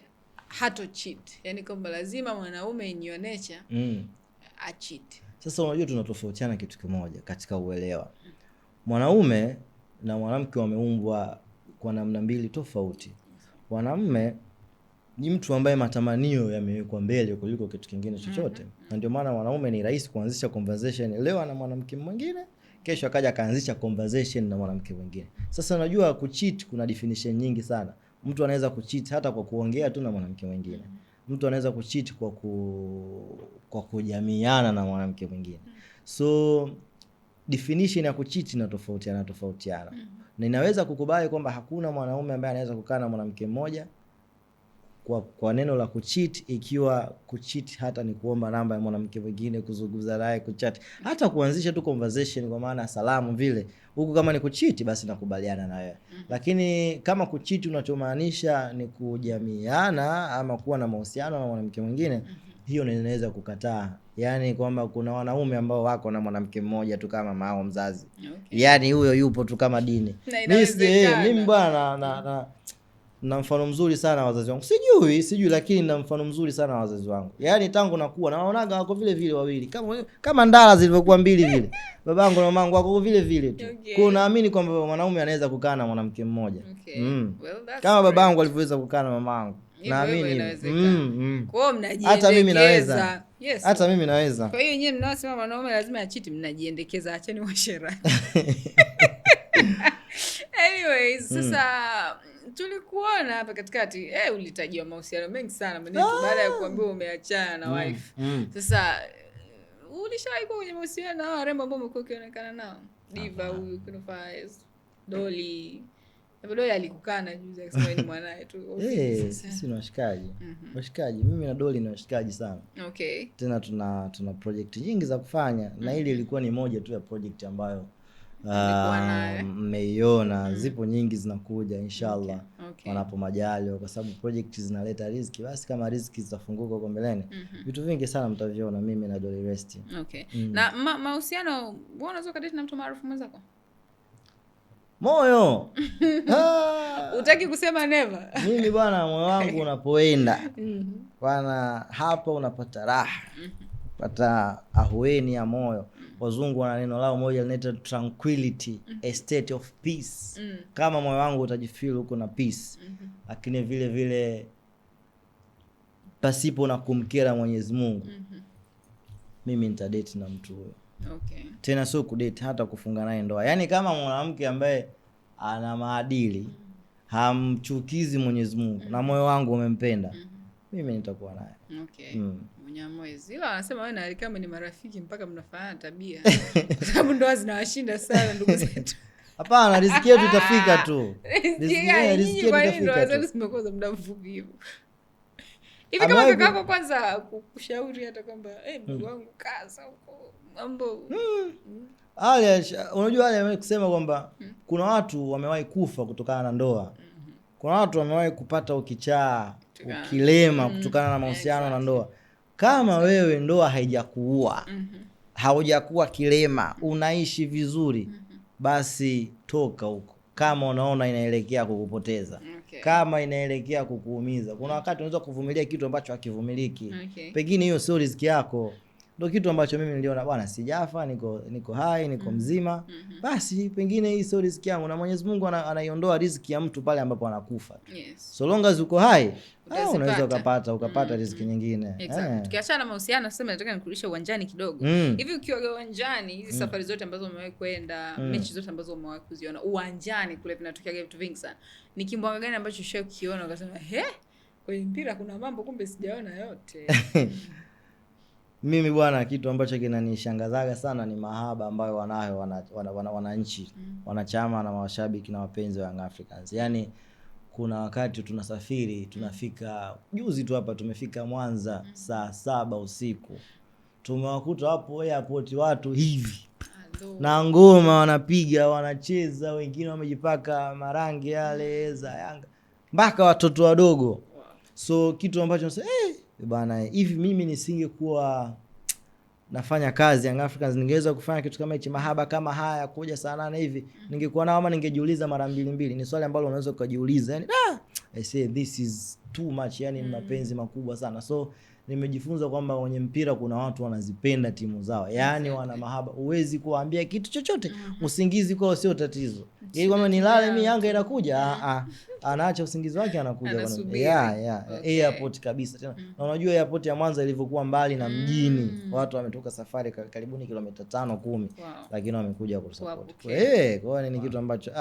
hato cheat. Yani kwamba lazima mwanaume in your nature a cheat. Sasa unajua tunatofautiana kitu kimoja katika uelewa. Mwanaume na mwanamke wameumbwa kwa namna mbili tofauti. Mwanamume ni mtu ambaye matamanio yamewekwa mbele kuliko kitu kingine chochote. Na ndio maana mwanaume ni rahisi kuanzisha conversation leo na mwanamke mwingine, kesho akaja kaanzisha conversation na mwanamke mwingine. Sasa unajua kucheat kuna definition nyingi sana. Mtu anaweza kucheat hata kwa kuongea tu na mwanamke mwingine. Mtu anaweza kucheat kwa kujamiana na mwanamke mwingine. So definition ya kucheat inatofautiana. Na inaweza kukubali kwamba hakuna mwanaume ambaye anaweza kukaa na mwanamke mmoja kwa neno la kucheat, ikiwa kucheat hata ni kuomba namba ya mwanamke mwingine, kuzungumza naye, kuchat, hata kuanzisha tu conversation kwa maana salamu vile. Huko kama ni kucheat basi nakubaliana na wewe. Lakini kama kucheat unachomaanisha ni kujamiana ama kuwa na mahusiano na mwanamke mwingine, hiyo ninaweza kukataa. Yaani kwamba kuna wanaume ambao wako na mwanamke mmoja tu kama mama mzazi. Yaani huyo yupo tu kama dini. Mimi bwana na mfano mzuri sana wazazi wangu. Sijui lakini na mfano mzuri sana wazazi wangu. Yaani tangu nakuwa naonaga wako vile vile wawili. Kama ndala zilivyokuwa mbili vile. Babangu na mamangu wako vile vile tu. Kwa naamini kwamba mwanaume anaweza kukaa na mwanamke mmoja. Kama babangu alivyoweza kukaa na mamangu. Naamini kwa mnajiendekeza. Hata mimi naweza. Hata mimi naweza. Kwa hiyo nyinyi mnaosema mwanaume lazima achiti, mnajiendekeza, acheni washera. Anyways, sasa tulikuona hapa katikati ulitajiwa mahusiano mengi sana baada ya kuambiwa umeachana na wife. Sasa ulishawahi kuwa kwenye mahusiano na warembo ambao umekuwa ukionekana nao? Diva huyu, Kunofaiz, Dolly, Doli alikukana juzi akisema ni mwanae tu. Sisi ni washikaji. Washikaji, mimi na Doli ni washikaji sana. Okay. Tena tuna project nyingi za kufanya na hili ilikuwa ni moja tu ya project ambayo mmeiona. Zipo nyingi zinakuja inshallah. Okay. Wanapo majaliwa kwa sababu project zinaleta riziki. Basi kama riziki zitafunguka huko mbeleni, vitu vingi sana mtaviona mimi na Dolly Rest. Okay. Na mahusiano, wewe unaweza kadeti na mtu maarufu mwenzako? Moyo. Utaki kusema never. Mimi bwana, moyo wangu unapoenda bwana, hapa unapata raha. Pata ahueni ya moyo. Wazungu wana neno lao moja linaitwa tranquility, a state of peace. Kama moyo wangu utajifeel huko na peace, lakini vile vile pasipo na kumkera Mwenyezi Mungu, mimi nitadate na mtu huyo. Okay. Tena sio kudate, hata kufunga naye ndoa. Yaani kama mwanamke ambaye ana maadili, hamchukizi Mwenyezi Mungu na moyo wangu umempenda, mimi nitakuwa naye. Okay. Mnyamwezi. Ila wanasema wewe na Alikama ni marafiki mpaka mnafanana tabia. Kwa sababu ndoa zinawashinda sana ndugu zetu. Hapana, riziki yetu itafika tu. Riziki yetu itafika tu. Zimekoza muda mfupi hivyo. Hivi kama kakako kwanza kushauri hata kwamba mdogo wangu kaza huko mambo. Unajua wale kusema kwamba kuna watu wamewahi kufa kutokana na ndoa. Kuna watu wamewahi kupata ukichaa, ukilema kutokana na mahusiano na ndoa. Kama wewe ndoa haijakuua, haujakuwa kilema, unaishi vizuri, basi toka huko. Kama unaona inaelekea kukupoteza, kama inaelekea kukuumiza. Kuna wakati unaweza kuvumilia kitu ambacho hakivumiliki. Pengine hiyo sio riziki yako. Ndio kitu ambacho mimi niliona, bwana sijafa, niko hai, niko mzima. Basi pengine hii sio riziki yangu, na Mwenyezi Mungu anaiondoa riziki ya mtu pale ambapo anakufa. So long as uko hai, unaweza ukapata riziki nyingine. Exactly. Tukiachana na mahusiano, sasa nataka nikurudishe uwanjani kidogo. Hivi ukiwa uwanjani, hizi safari zote ambazo umewahi kwenda, mechi zote ambazo umewahi kuziona, uwanjani kule vinatokea vitu vingi sana. Ni kimbwanga gani ambacho ushakiona ukasema, kwenye mpira kuna mambo kumbe sijaona yote? Mimi bwana, kitu ambacho kinanishangazaga sana ni mahaba ambayo wanayo wananchi, wanachama na mashabiki na wapenzi wa Young Africans. Yaani kuna wakati tunasafiri, tunafika juzi tu hapa tumefika Mwanza saa 7 usiku. Tumewakuta hapo airport watu hivi. Na ngoma wanapiga, wanacheza, wengine wamejipaka marangi yale za Yanga. Mpaka watoto wadogo. So kitu ambacho nasema bana, hivi mimi nisingekuwa nafanya kazi Young Africans, ningeweza kufanya kitu kama hichi, mahaba kama haya kuja saa 8 hivi, ningekuwa nao ama ningejiuliza mara mbili? Ni swali ambalo unaweza kujiuliza. Yani I say this is too much, yani ni mapenzi makubwa sana. So nimejifunza kwamba kwenye mpira kuna watu wanazipenda timu zao, yani wana mahaba. Uwezi kuambia kitu chochote, usingizi kwao sio tatizo. Ili kwamba nilale mimi Yanga inakuja, anaacha usingizi wake anakuja. Airport kabisa tena. Na unajua airport ya Mwanza ilivyokuwa mbali na mjini, watu wametoka safari karibuni kilomita 5-10, lakini wamekuja kusupport. Kwa hiyo ni kitu ambacho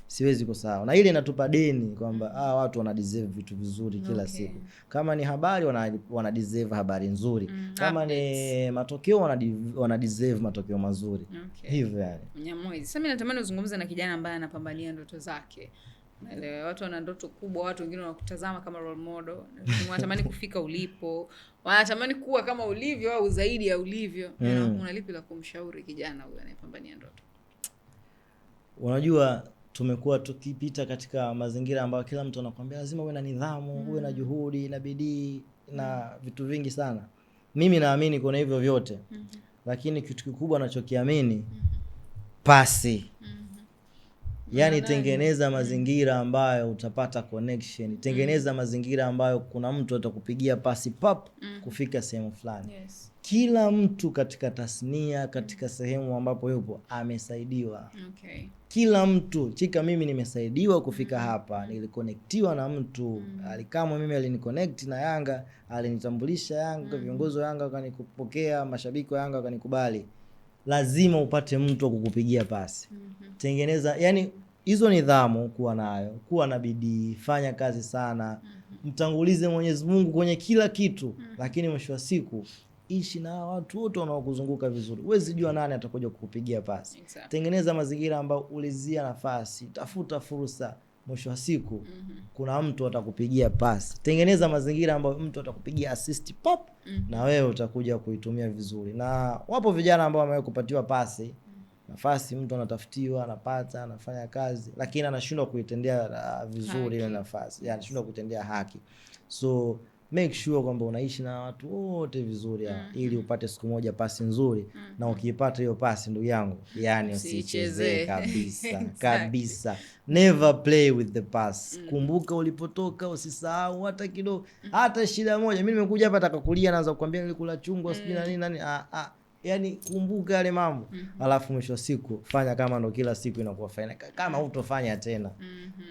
siwezi kusahau. Na ile inatupa deni kwamba watu wana deserve vitu vizuri kila siku. Kama ni habari wana deserve habari nzuri. Kama ni matokeo wana deserve matokeo mazuri. Hivyo yani. Mnyamwezi. Sasa mimi natamani uzungumze na kijana ambaye anapambania ndoto zake. Naelewa watu wana ndoto kubwa, watu wengine wanakutazama kama role model. Wanatamani kufika ulipo, wanatamani kuwa kama ulivyo au zaidi ya ulivyo. Unalipi la kumshauri kijana huyu anayepambania ndoto? Unajua tumekuwa tukipita katika mazingira ambayo kila mtu anakuambia lazima uwe na nidhamu, uwe na juhudi na bidii na vitu vingi sana. Mimi naamini kuna hivyo vyote. Lakini kitu kikubwa ninachokiamini, pasi. Yaani tengeneza mazingira ambayo utapata connection. Tengeneza mazingira ambayo kuna mtu atakupigia pasi kufika sehemu fulani. Kila mtu katika tasnia, katika sehemu ambapo yupo amesaidiwa. Kila mtu, chika mimi nimesaidiwa kufika hapa, nilikonektiwa na mtu. Alikama mimi aliniconnect na Yanga, alinitambulisha Yanga, viongozi wa Yanga wakanikupokea, mashabiki wa Yanga wakanikubali. Lazima upate mtu wa kukupigia pasi. Tengeneza, yani hizo nidhamu kuwa nayo, kuwa na bidii, fanya kazi sana. Mtangulize Mwenyezi Mungu kwenye kila kitu, lakini mwisho wa siku ishi na watu wote wanaokuzunguka vizuri. Huwezi jua nani atakuja kukupigia pasi. Exactly. Tengeneza mazingira ambayo ulizia nafasi, tafuta fursa, mwisho wa siku kuna mtu atakupigia pasi. Tengeneza mazingira ambayo mtu atakupigia assist pop, na wewe utakuja kuitumia vizuri. Na wapo vijana ambao wamewahi kupatiwa pasi, nafasi, mtu anatafutiwa, anapata, anafanya kazi, lakini anashindwa kuitendea vizuri ile nafasi. Yani anashindwa kuitendea haki. So make sure kwamba unaishi na watu wote vizuri ili upate siku moja pasi nzuri. Na ukiipata hiyo pasi, ndugu yangu, yani usichezee kabisa. Kabisa. Never play with the pass. Kumbuka ulipotoka, usisahau hata kidogo, hata shida moja. Mimi nimekuja hapa atakakulia naanza kukwambia nilikula chungwa sijui na nini. Yani kumbuka yale mambo. Alafu mwisho siku fanya kama ndo kila siku inakuwa fine. Kama hutofanya tena,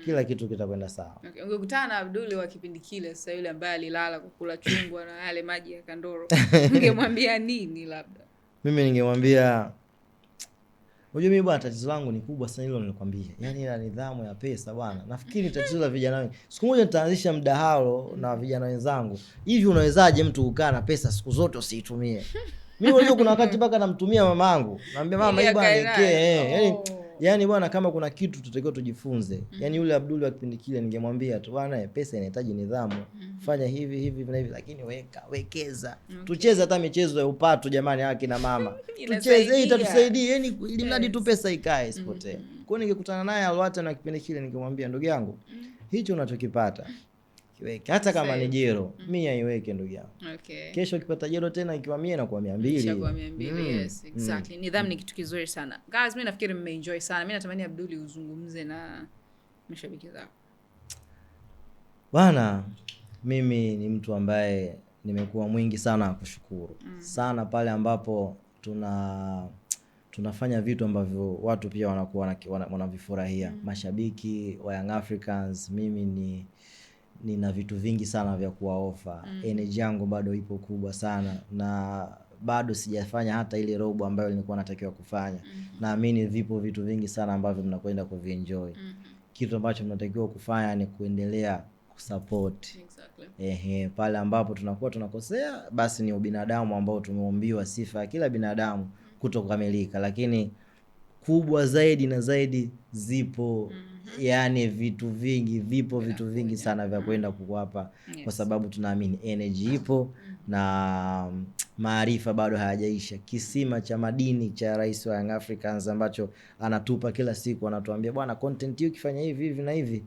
kila kitu kitakwenda sawa. Okay. Ungekutana na Abduli wa kipindi kile, sasa yule ambaye alilala kukula chungwa na yale maji ya kandoro, ungemwambia nini labda? Mimi ningemwambia, unajua mimi bwana, tatizo langu ni kubwa sana, hilo nilikwambia. Yani ila nidhamu ya pesa bwana. Nafikiri tatizo la vijana wengi. Siku moja nitaanzisha mdahalo na vijana wenzangu. Hivi unawezaje mtu kukaa na pesa siku zote usiitumie? Mimi unajua kuna wakati mpaka namtumia mamangu. Naambia mama, hii bwana nikee. Yani bwana, kama kuna kitu tutakiwa tujifunze. Yani yule Abduli wa kipindi kile ningemwambia tu bwana, pesa inahitaji nidhamu. Fanya hivi hivi na hivi, lakini wekeza. Tucheze hata michezo ya upato jamani, haki na mama. Tucheze, itatusaidia. Yani ili mradi tu pesa ikae isipotee. Kwa hiyo ningekutana naye Alwatan na kipindi kile ningemwambia, ndugu yangu, hicho unachokipata kiweke, hata kama ni jero 100 iweke ndugu yangu. Okay. Kesho ukipata jero tena ikiwa 100 na kwa 200. Kisha 200. Yes, exactly. Nidhamu ni kitu kizuri sana. Guys, mimi nafikiri mmeenjoy sana. Mimi natamani Abduli uzungumze na mashabiki zako. Bwana, mimi ni mtu ambaye nimekuwa mwingi sana kushukuru. Sana pale ambapo tunafanya vitu ambavyo watu pia wanakuwa wanavifurahia. Mashabiki wa Young Africans, mimi nina vitu vingi sana vya kuwaofa. Energy yangu bado ipo kubwa sana, na bado sijafanya hata ile robo ambayo nilikuwa natakiwa kufanya. Naamini vipo vitu vingi sana ambavyo mnakwenda kuvienjoy. Kitu ambacho mnatakiwa kufanya ni kuendelea kusupport. Exactly. Pale ambapo tunakuwa tunakosea, basi ni ubinadamu ambao tumeumbiwa, sifa ya kila binadamu kutokamilika, lakini kubwa zaidi na zaidi zipo. Yani vitu vingi sana vya kwenda kuwapa. Kwa sababu tunaamini energy ipo na maarifa bado hayajaisha. Kisima cha madini cha rais wa Young Africans ambacho anatupa kila siku, anatuambia bwana, content hii ukifanya hivi na hivi,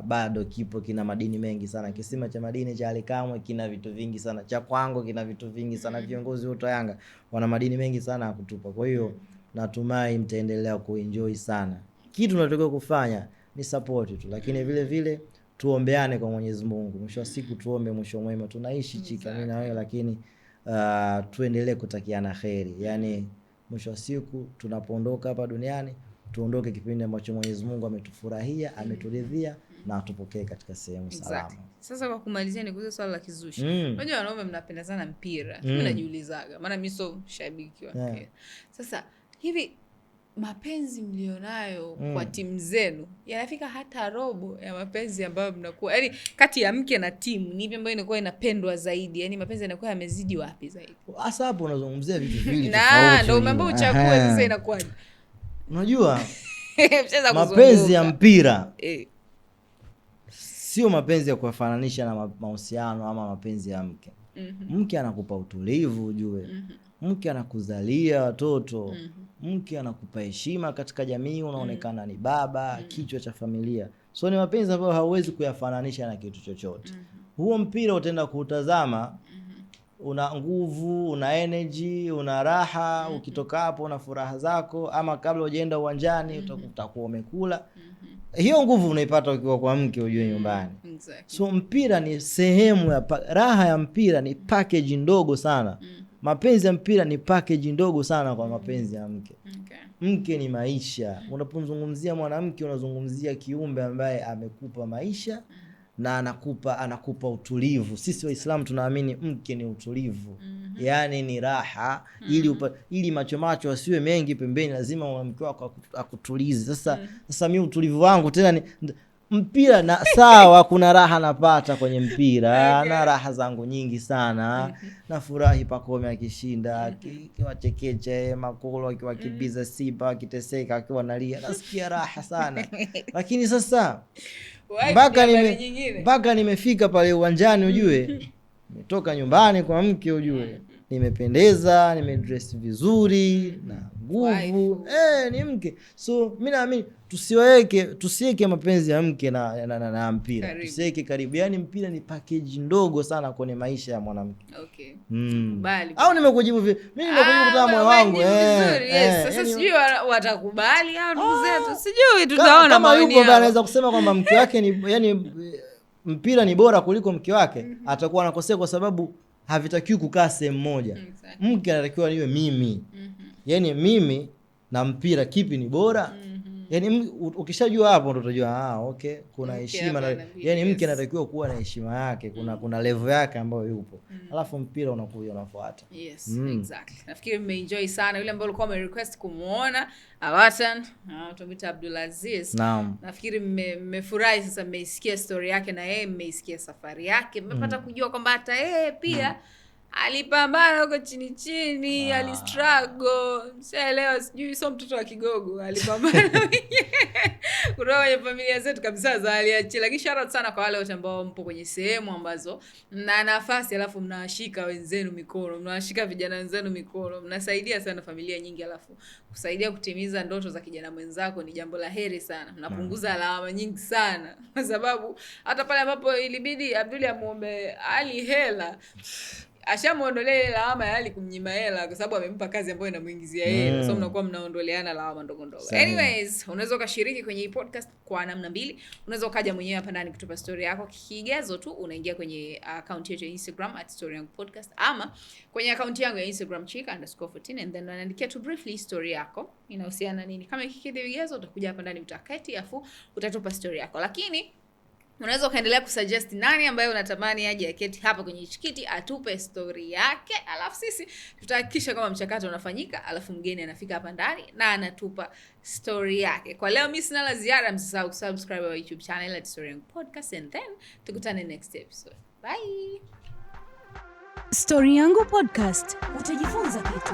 bado kipo, kina madini mengi sana. Kisima cha madini cha Alikamwe kina vitu vingi sana. Cha Kwango kina vitu vingi sana. Viongozi wote wa Yanga wana madini mengi sana ya kutupa. Kwa hiyo natumai mtaendelea kuenjoy sana. Kitu tunatakiwa kufanya ni support tu, lakini vile vile tuombeane kwa Mwenyezi Mungu. Mwisho wa siku tuombe mwisho mwema. Tunaishi chika mimi na wewe, lakini tuendelee kutakiana kheri. Yani mwisho wa siku tunapoondoka hapa duniani, tuondoke kipindi ambacho Mwenyezi Mungu ametufurahia, ameturidhia na atupokee katika sehemu salama. Sasa kwa kumalizia ni kuhusu swala la kizushi. Unajua wanaume mnapenda sana mpira. Mimi najiulizaga, maana mimi sio shabiki wa mpira. Sasa hivi mapenzi mlionayo kwa timu zenu yanafika hata robo ya mapenzi ambayo mnakuwa, yani kati ya mke na timu, ni ipi ambayo inakuwa inapendwa zaidi? Yani mapenzi yanakuwa yamezidi wapi zaidi? Hasa hapo unazungumzia vitu vingi tofauti. Ndio mambo uchague sasa inakuwaje? Unajua mapenzi ya mpira sio mapenzi ya kuwafananisha na mahusiano ama mapenzi ya mke. Mke anakupa utulivu ujue. Mke anakuzalia watoto. Mke anakupa heshima katika jamii, unaonekana ni baba, kichwa cha familia. So ni mapenzi ambayo hauwezi kuyafananisha na kitu chochote. Huo mpira utaenda kuutazama, una nguvu, una energy, una raha, ukitoka hapo una furaha zako, ama kabla hujaenda uwanjani utakuwa umekula. Hiyo nguvu unaipata ukiwa kwa mke ujue nyumbani. So mpira ni sehemu ya raha ya mpira ni package ndogo sana. Mapenzi ya mpira ni package ndogo sana kwa mapenzi ya mke. Mke ni maisha. Unapozungumzia mwanamke unazungumzia kiumbe ambaye amekupa maisha na anakupa utulivu. Sisi Waislamu tunaamini mke ni utulivu. Yani ni raha, ili macho asiwe mengi pembeni, lazima mwanamke wako akutulize. Sasa mimi utulivu wangu tena mpira na sawa, kuna raha napata kwenye mpira na raha zangu nyingi sana. Nafurahi Pacome akishinda, kiwachekeche Makolo akiwakibiza Simba akiteseka akiwa analia, nasikia raha sana. Lakini sasa mpaka nimefika pale uwanjani ujue, nimetoka nyumbani kwa mke ujue, nimependeza, nimedress vizuri na nguvu, ni mke. So mimi naamini tusiweke mapenzi ya mke na mpira. Tusiweke karibu. Yaani mpira ni package ndogo sana kwenye maisha ya mwanamke. Okay. Kubali. Au nimekujibu vipi? Mimi nimekujibu kutoka moyo wangu. Sasa sijui watakubali au ndugu zetu. Sijui tutaona kama yuko ambaye anaweza kusema kwamba mke wake ni yani mpira ni bora kuliko mke wake, atakuwa anakosea kwa sababu havitakiwi kukaa sehemu moja. Mke anatakiwa niwe mimi. Yaani mimi na mpira kipi ni bora? Yaani ukishajua hapo ndo utajua okay, kuna heshima yaani mke anatakiwa kuwa na heshima yake, kuna level yake ambayo yupo. Alafu mpira unakuja unafuata. Yes, exactly. Nafikiri mmeenjoy sana. Yule ambaye alikuwa amerequest kumuona Awatan, tumita Abdulaziz. Naam. Nafikiri mmefurahi sasa, mmeisikia story yake na yeye mmeisikia safari yake. Mmepata kujua kwamba hata yeye pia alipambana huko chini, alistruggle. Mshaelewa, sijui sio mtoto wa kigogo, alipambana kutoka kwenye familia zetu kabisa za aliachi. Lakini shout out sana kwa wale wote ambao mpo kwenye sehemu ambazo mna nafasi, alafu mnashika wenzenu mikono, mnashika vijana wenzenu mikono, mnasaidia sana familia nyingi. Alafu kusaidia kutimiza ndoto za kijana mwenzako ni jambo la heri sana. Mnapunguza lawama nyingi sana, kwa sababu hata pale ambapo ilibidi Abduli amuombe Ali hela, ashamuondolea lawama ya Ali kumnyima hela kwa sababu amempa kazi ambayo inamuingizia hela. So mnakuwa mnaondoleana lawama ndogo ndogo. Anyways, unaweza ukashiriki kwenye hii podcast kwa namna mbili. Unaweza ukaja mwenyewe hapa ndani kutupa story yako. Kigezo tu unaingia kwenye account yetu ya Instagram @storyangu_podcast, ama kwenye account yangu ya Instagram chica_14, and then unaandikia tu briefly story yako inahusiana nini. Kama ikikidhi vigezo utakuja hapa ndani utaketi afu utatupa story yako. Lakini unaweza ukaendelea kusuggest nani ambaye unatamani aje aketi hapa kwenye kiti atupe story yake, alafu sisi tutahakikisha kama mchakato unafanyika, alafu mgeni anafika hapa ndani na anatupa story yake. Kwa leo mimi sina la ziada, msisahau kusubscribe our YouTube channel @storyangu_podcast, and then tukutane next episode. Bye. Story Yangu Podcast, utajifunza kitu.